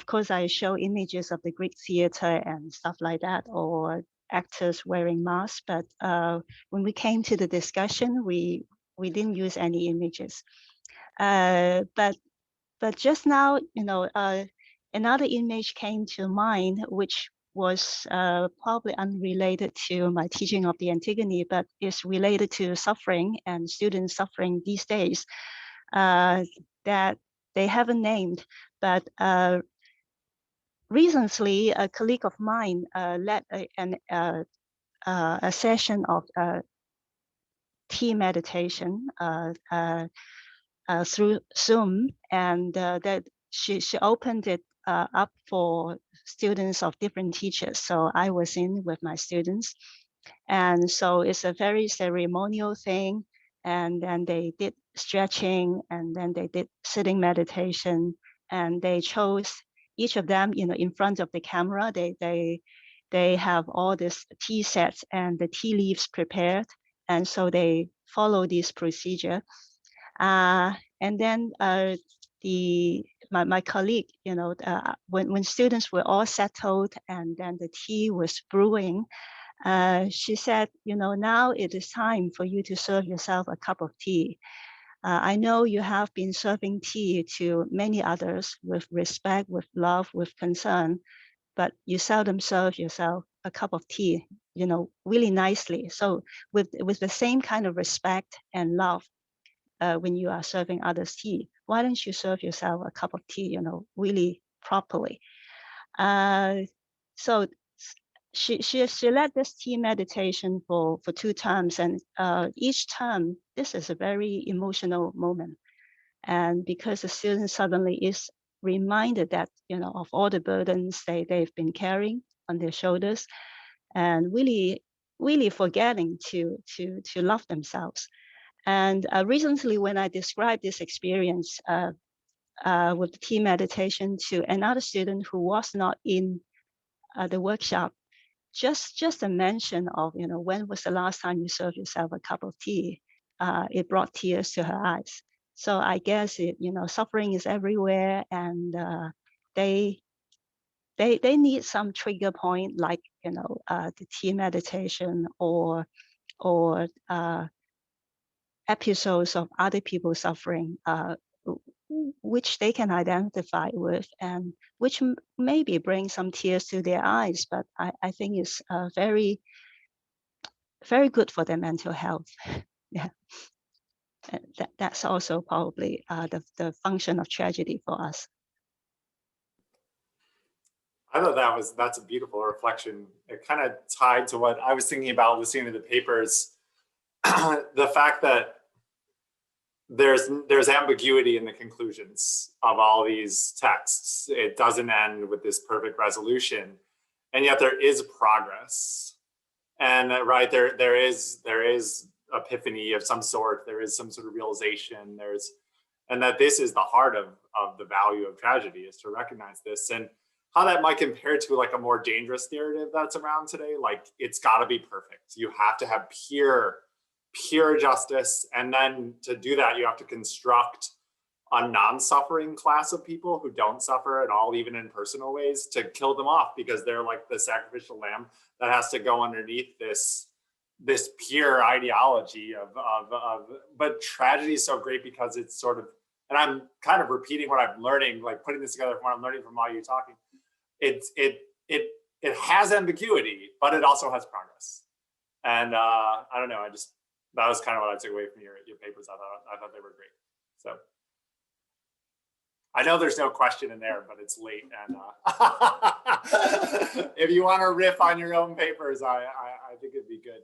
course I show images of the Greek theater and stuff like that, or actors wearing masks. But when we came to the discussion, we didn't use any images. But just now, another image came to mind, which was probably unrelated to my teaching of the Antigone, but is related to suffering and students suffering these days, that they haven't named. But recently, a colleague of mine led a session of tea meditation through Zoom, and that she opened it up for students of different teachers. So I was in with my students, and so it's a very ceremonial thing. And then they did stretching, and then they did sitting meditation, and they chose each of them, in front of the camera. They have all this tea sets and the tea leaves prepared, and so they follow this procedure. And then my colleague, when students were all settled and then the tea was brewing, she said, now it is time for you to serve yourself a cup of tea. I know you have been serving tea to many others with respect, with love, with concern, but you seldom serve yourself a cup of tea, really nicely. So with the same kind of respect and love, when you are serving others tea, why don't you serve yourself a cup of tea, really properly? So she led this tea meditation for 2 terms, and each term, this is a very emotional moment. And because the student suddenly is reminded that, of all the burdens they've been carrying on their shoulders, and really forgetting to love themselves. And recently, when I described this experience with the tea meditation to another student who was not in the workshop, just a mention of, when was the last time you served yourself a cup of tea, it brought tears to her eyes. So I guess suffering is everywhere, and they need some trigger point, like the tea meditation or episodes of other people suffering, which they can identify with, and which maybe bring some tears to their eyes, but I think is very, very good for their mental health. Yeah, that's also probably the function of tragedy for us. I thought that's a beautiful reflection. It kind of tied to what I was thinking about listening to the papers. The fact that there's ambiguity in the conclusions of all these texts. It doesn't end with this perfect resolution, and yet there is progress. And right there is epiphany of some sort. There is some sort of realization. And that this is the heart of the value of tragedy, is to recognize this, and how that might compare to like a more dangerous narrative that's around today. Like, it's got to be perfect. You have to have pure justice, and then to do that you have to construct a non-suffering class of people who don't suffer at all, even in personal ways, to kill them off because they're like the sacrificial lamb that has to go underneath this pure ideology of but tragedy is so great because it's sort of, and I'm kind of repeating what I'm learning, like putting this together from what I'm learning from all you talking. It has ambiguity, but it also has progress. And I don't know, that was kind of what I took away from your papers. I thought they were great. So I know there's no question in there, but it's late, and if you want to riff on your own papers, I think it'd be good.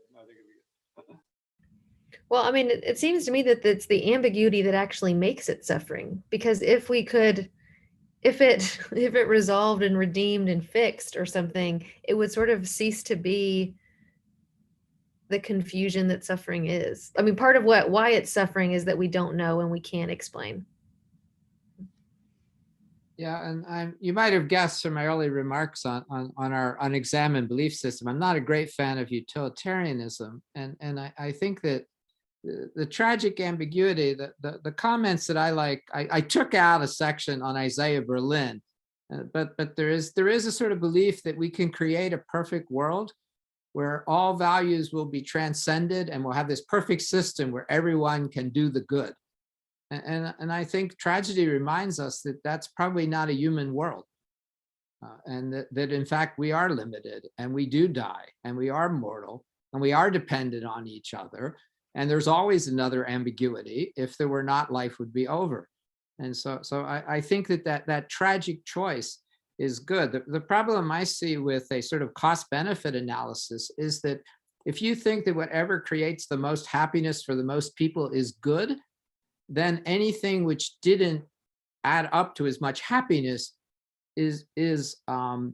Well, I mean, it seems to me that it's the ambiguity that actually makes it suffering, because if it resolved and redeemed and fixed or something, it would sort of cease to be the confusion that suffering is. I mean, part of why it's suffering is that we don't know and we can't explain. Yeah, and you might have guessed from my early remarks on our unexamined belief system, I'm not a great fan of utilitarianism, and I think that the tragic ambiguity, the comments that I like, I took out a section on Isaiah Berlin, but there is a sort of belief that we can create a perfect world where all values will be transcended, and we'll have this perfect system where everyone can do the good. And I think tragedy reminds us that that's probably not a human world, and that in fact we are limited, and we do die, and we are mortal, and we are dependent on each other. And there's always another ambiguity. If there were not, life would be over. And so I think that tragic choice is good. The problem I see with a sort of cost-benefit analysis is that if you think that whatever creates the most happiness for the most people is good, then anything which didn't add up to as much happiness is so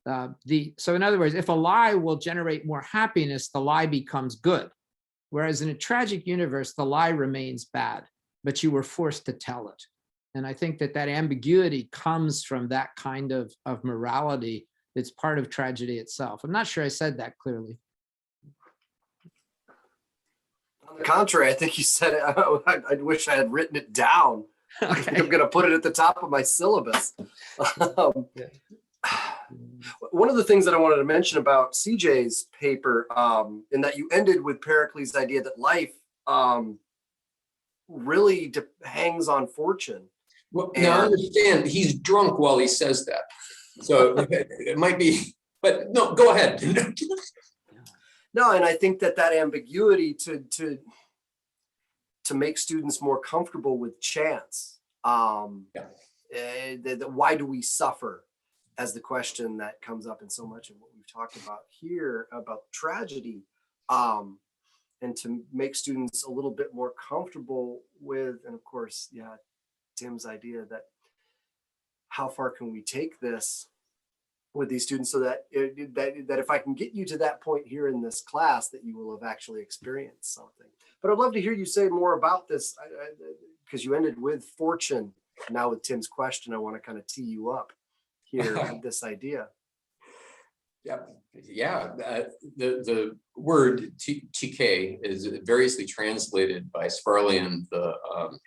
in other words, if a lie will generate more happiness, the lie becomes good. Whereas in a tragic universe, the lie remains bad, but you were forced to tell it. And I think that that ambiguity comes from that kind of morality that's part of tragedy itself. I'm not sure I said that clearly. On the contrary, I think you said it. I wish I had written it down. I think I'm going to put it at the top of my syllabus. One of the things that I wanted to mention about CJ's paper, in that you ended with Pericles' idea that life really hangs on fortune. Well, now I understand he's drunk while he says that. So it might be, but no, go ahead. No, and I think that that ambiguity to make students more comfortable with chance. Why do we suffer, as the question that comes up in so much of what we've talked about here about tragedy, and to make students a little bit more comfortable with, and of course, yeah, Tim's idea that how far can we take this with these students so that that if I can get you to that point here in this class, that you will have actually experienced something. But I'd love to hear you say more about this, because you ended with fortune. Now with Tim's question, I want to kind of tee you up here with this idea. Yeah. The word TK is variously translated by Sparlian, the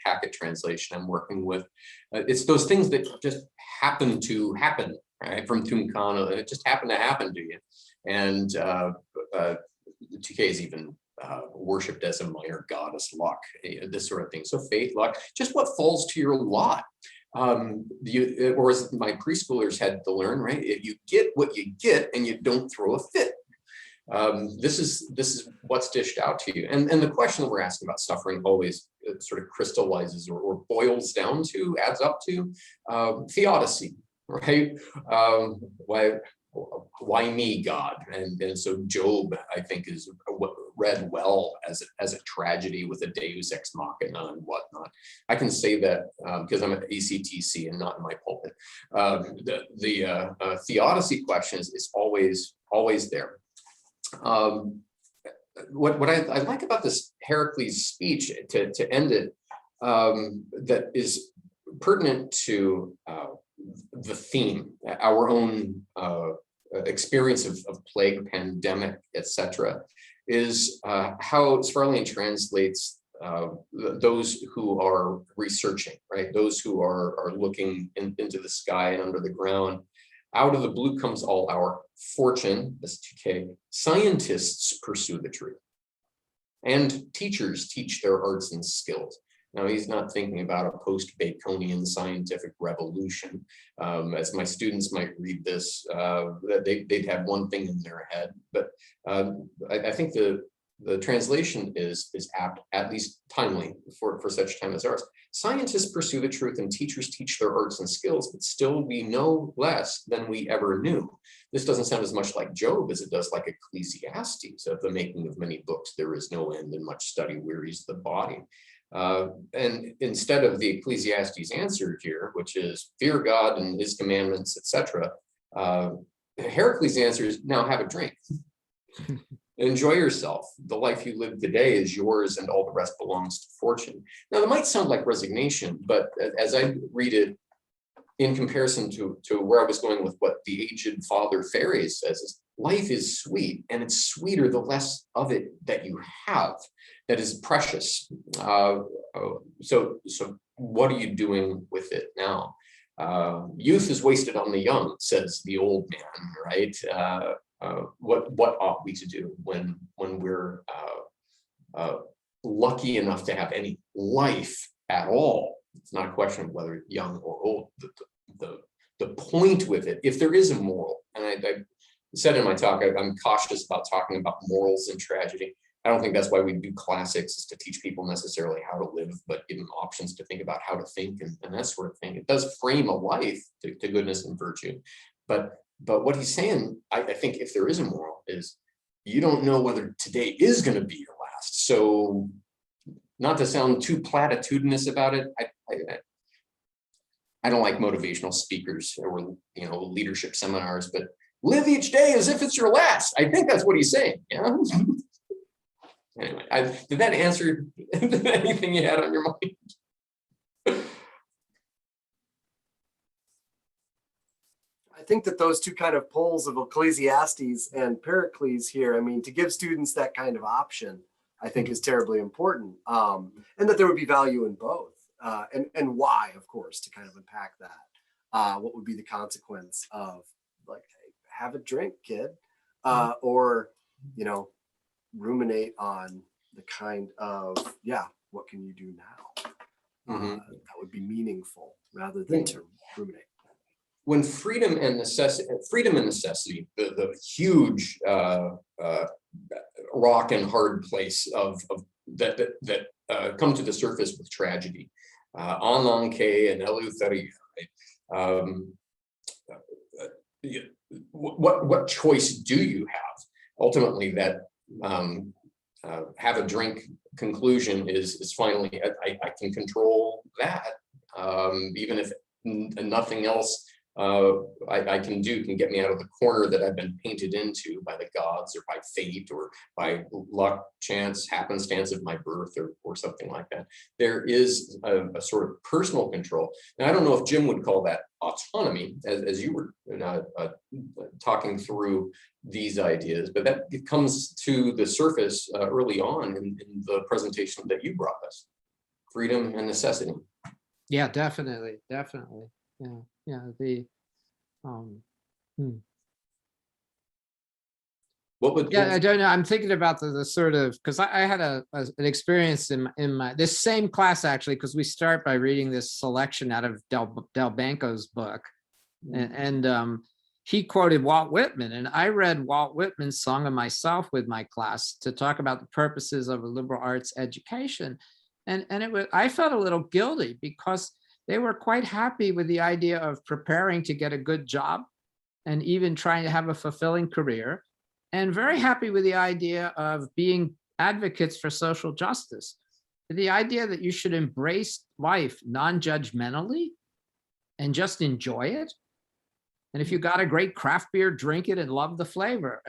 Hackett translation I'm working with. It's those things that just happen to happen, right? From Tumkana, it just happened to happen to you. And TK is even worshipped as a minor goddess, luck, this sort of thing. So fate, luck, just what falls to your lot. Or as my preschoolers had to learn, right? If you get what you get and you don't throw a fit. This is what's dished out to you. And the question that we're asking about suffering always sort of crystallizes or boils down to, adds up to theodicy, right? Why me, God? And so Job, I think, is read well as a tragedy with a Deus ex machina and whatnot. I can say that because I'm at ACTC and not in my pulpit. The theodicy question is always there. What I like about this Heracles speech to end it, that is pertinent to the theme, our own experience of plague, pandemic, etc., is how Sparlian translates those who are researching, right? Those who are looking into the sky and under the ground. Out of the blue comes all our fortune, this TK. Scientists pursue the truth, and teachers teach their arts and skills. Now, he's not thinking about a post-Baconian scientific revolution. As my students might read this, they'd have one thing in their head. But I think the translation is apt, at least timely for such time as ours. Scientists pursue the truth and teachers teach their arts and skills, but still we know less than we ever knew. This doesn't sound as much like Job as it does like Ecclesiastes. Of the making of many books, there is no end, and much study wearies the body. And instead of the Ecclesiastes answer here, which is fear God and his commandments, etc., Heracles' answer is now have a drink. Enjoy yourself. The life you live today is yours and all the rest belongs to fortune. Now, that might sound like resignation, but as I read it in comparison to where I was going with what the aged father Phares says, is life is sweet, and it's sweeter the less of it that you have that is precious. So what are you doing with it now? Youth is wasted on the young, says the old man, right? What ought we to do when we're lucky enough to have any life at all? It's not a question of whether young or old. The point with it, if there is a moral, and I said in my talk, I'm cautious about talking about morals in tragedy. I don't think that's why we do classics, is to teach people necessarily how to live, but give them options to think about how to think and that sort of thing. It does frame a life to goodness and virtue. But what he's saying, I think, if there is a moral, is you don't know whether today is going to be your last. So, not to sound too platitudinous about it, I don't like motivational speakers or leadership seminars, but live each day as if it's your last. I think that's what he's saying. Yeah. Anyway, did that answer anything you had on your mind? think that those two kind of poles of Ecclesiastes and Pericles here, I mean, to give students that kind of option, I think is terribly important. And that there would be value in both. And why, of course, to kind of unpack that. What would be the consequence of, like, hey, have a drink, kid, or, you know, ruminate on the kind of, yeah, what can you do now? That would be meaningful rather than to ruminate. When freedom and necessity, the huge rock and hard place of that come to the surface with tragedy, Ananke and Eleutheria, right? What choice do you have? Ultimately, that have a drink conclusion is finally, I can control that, even if nothing else I can get me out of the corner that I've been painted into by the gods or by fate or by luck, chance, happenstance of my birth or something like that. There is a sort of personal control. Now, I don't know if Jim would call that autonomy, as you were talking through these ideas, but that it comes to the surface early on in the presentation that you brought us. Freedom and necessity. Yeah, definitely. Yeah. I don't know. I'm thinking about the sort of, because I had an experience in my this same class, actually, because we start by reading this selection out of Del Banco's book, and he quoted Walt Whitman, and I read Walt Whitman's Song of Myself with my class to talk about the purposes of a liberal arts education, and it was, I felt a little guilty because they were quite happy with the idea of preparing to get a good job and even trying to have a fulfilling career, and very happy with the idea of being advocates for social justice. The idea that you should embrace life non-judgmentally and just enjoy it. And if you got a great craft beer, drink it and love the flavor.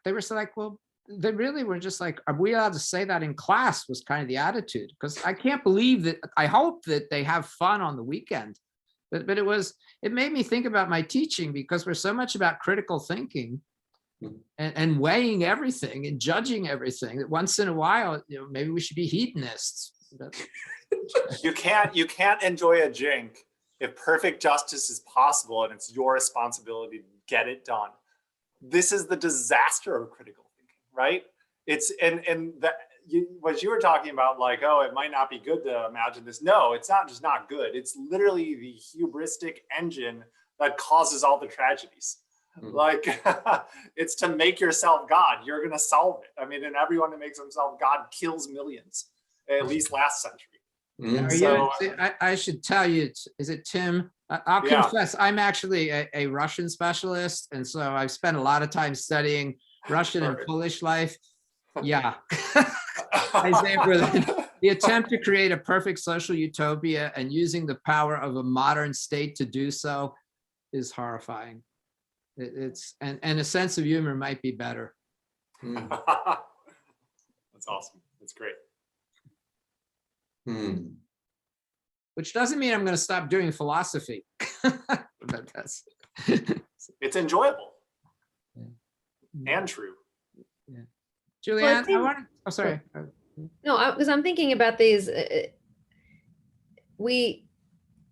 They were so like, well, they really were just like, are we allowed to say that in class, was kind of the attitude. Because I can't believe that, I hope that they have fun on the weekend. But it made me think about my teaching, because we're so much about critical thinking and weighing everything and judging everything, that once in a while, you know, maybe we should be hedonists. You can't enjoy a drink if perfect justice is possible and it's your responsibility to get it done. This is the disaster of critical thinking, right? It's what you were talking about, like, oh, it might not be good to imagine this. No, it's not just not good. It's literally the hubristic engine that causes all the tragedies. Like, it's to make yourself God. You're going to solve it. I mean, and everyone that makes himself God kills millions, at least last century. So, I should tell you, is it Tim? I'll confess, I'm actually a Russian specialist. And so I've spent a lot of time studying Russian and Polish life. Yeah. Isaiah Berlin, the attempt to create a perfect social utopia and using the power of a modern state to do so is horrifying. And a sense of humor might be better. That's awesome. That's great. Which doesn't mean I'm going to stop doing philosophy. But that's it's enjoyable and true. Yeah. Julianne, Well, I want to, oh, sorry. No, because I'm thinking about these.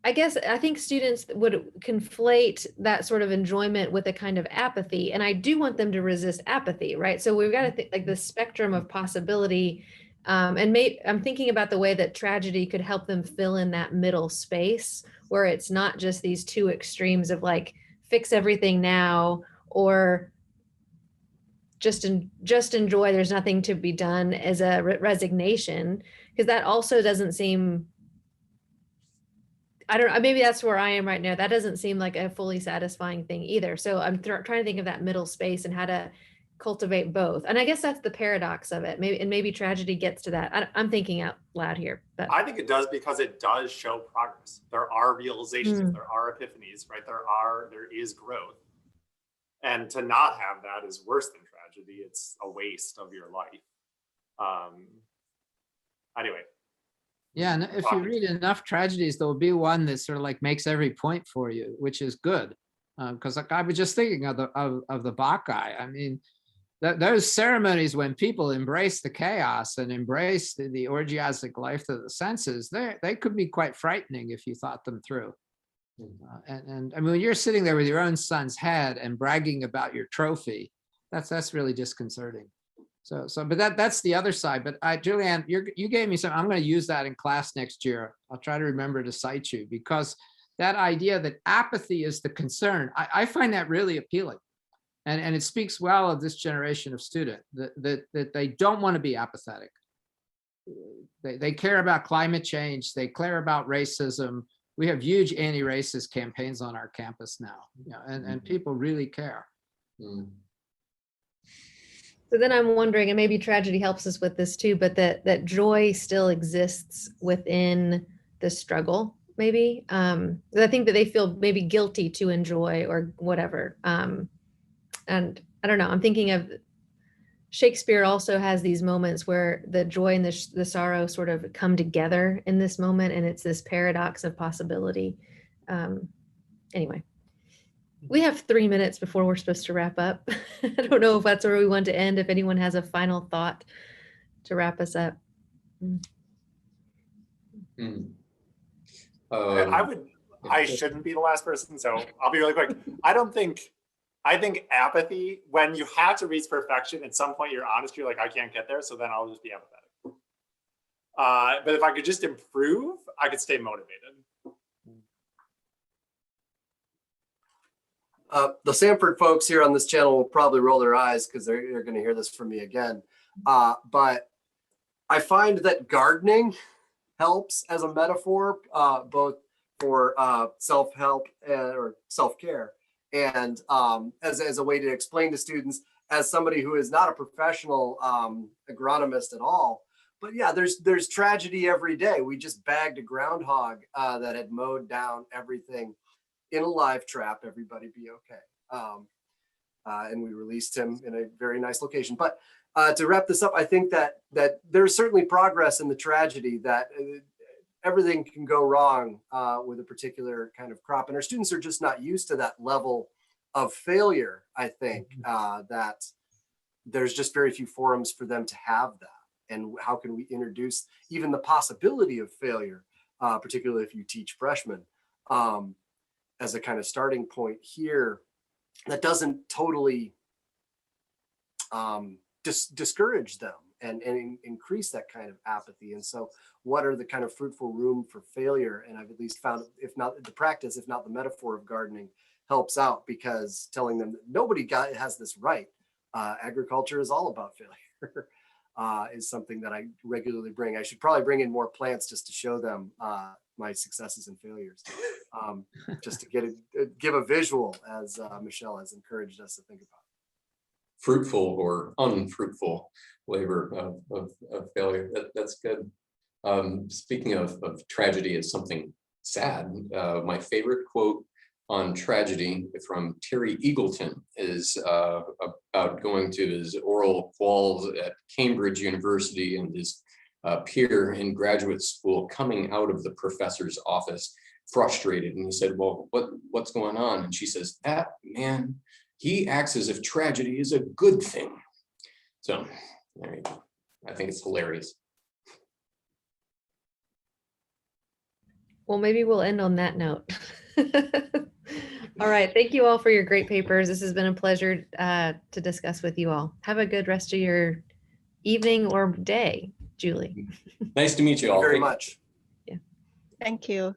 I think students would conflate that sort of enjoyment with a kind of apathy. And I do want them to resist apathy, right? So we've got to think like the spectrum of possibility. I'm thinking about the way that tragedy could help them fill in that middle space where it's not just these two extremes of like, fix everything now, or just enjoy, there's nothing to be done, as a resignation, because that also doesn't seem, I don't know, maybe that's where I am right now. That doesn't seem like a fully satisfying thing either. So I'm trying to think of that middle space and how to cultivate both. And I guess that's the paradox of it. Maybe tragedy gets to that. I'm thinking out loud here, but I think it does, because it does show progress. There are realizations, there are epiphanies, right? There is growth. And to not have that is worse than tragedy. It's a waste of your life. Anyway. Yeah, and if you read enough tragedies, there'll be one that sort of like makes every point for you, which is good. Because I was just thinking of the Bacchae. I mean, those ceremonies when people embrace the chaos and embrace the orgiastic life of the senses, they could be quite frightening if you thought them through. And I mean, when you're sitting there with your own son's head and bragging about your trophy, that's really disconcerting. But that's the other side. But Julianne, you gave me some. I'm going to use that in class next year. I'll try to remember to cite you, because that idea that apathy is the concern, I find that really appealing, and it speaks well of this generation of student that they don't want to be apathetic. They care about climate change. They care about racism. We have huge anti-racist campaigns on our campus now, and people really care. So then I'm wondering, and maybe tragedy helps us with this too, but that joy still exists within the struggle, maybe. I think that they feel maybe guilty to enjoy or whatever. And I don't know, I'm thinking of Shakespeare also has these moments where the joy and the sorrow sort of come together in this moment, and it's this paradox of possibility. Anyway. We have 3 minutes before we're supposed to wrap up. I don't know if that's where we want to end, if anyone has a final thought to wrap us up. I shouldn't be the last person, so I'll be really quick. I think apathy, when you have to reach perfection, at some point you're honest, you're like, I can't get there, so then I'll just be apathetic. But if I could just improve, I could stay motivated. The Sanford folks here on this channel will probably roll their eyes because they're going to hear this from me again. But I find that gardening helps as a metaphor, both for self-help or self-care, and as a way to explain to students, as somebody who is not a professional agronomist at all. But yeah, there's tragedy every day. We just bagged a groundhog that had mowed down everything in a live trap. Everybody be okay. And we released him in a very nice location. But to wrap this up, I think that there's certainly progress in the tragedy, that everything can go wrong with a particular kind of crop. And our students are just not used to that level of failure. I think that there's just very few forums for them to have that. And how can we introduce even the possibility of failure, particularly if you teach freshmen, as a kind of starting point here that doesn't totally discourage them and increase that kind of apathy. And so what are the kind of fruitful room for failure? And I've at least found, if not the practice, if not the metaphor of gardening, helps out, because telling them that nobody has this right. Agriculture is all about failure. Is something that I regularly bring. I should probably bring in more plants just to show them my successes and failures, just to give a visual, as Michelle has encouraged us to think about. Fruitful or unfruitful labor of failure. That's good. Speaking of tragedy as something sad, my favorite quote on tragedy from Terry Eagleton is about going to his oral quals at Cambridge University and his peer in graduate school coming out of the professor's office frustrated. And he said, well, what's going on? And she says, that man, he acts as if tragedy is a good thing. So there you go. I think it's hilarious. Well, maybe we'll end on that note. All right. Thank you all for your great papers. This has been a pleasure to discuss with you all. Have a good rest of your evening or day, Julie. Nice to meet you all. Very much. Yeah. Thank you.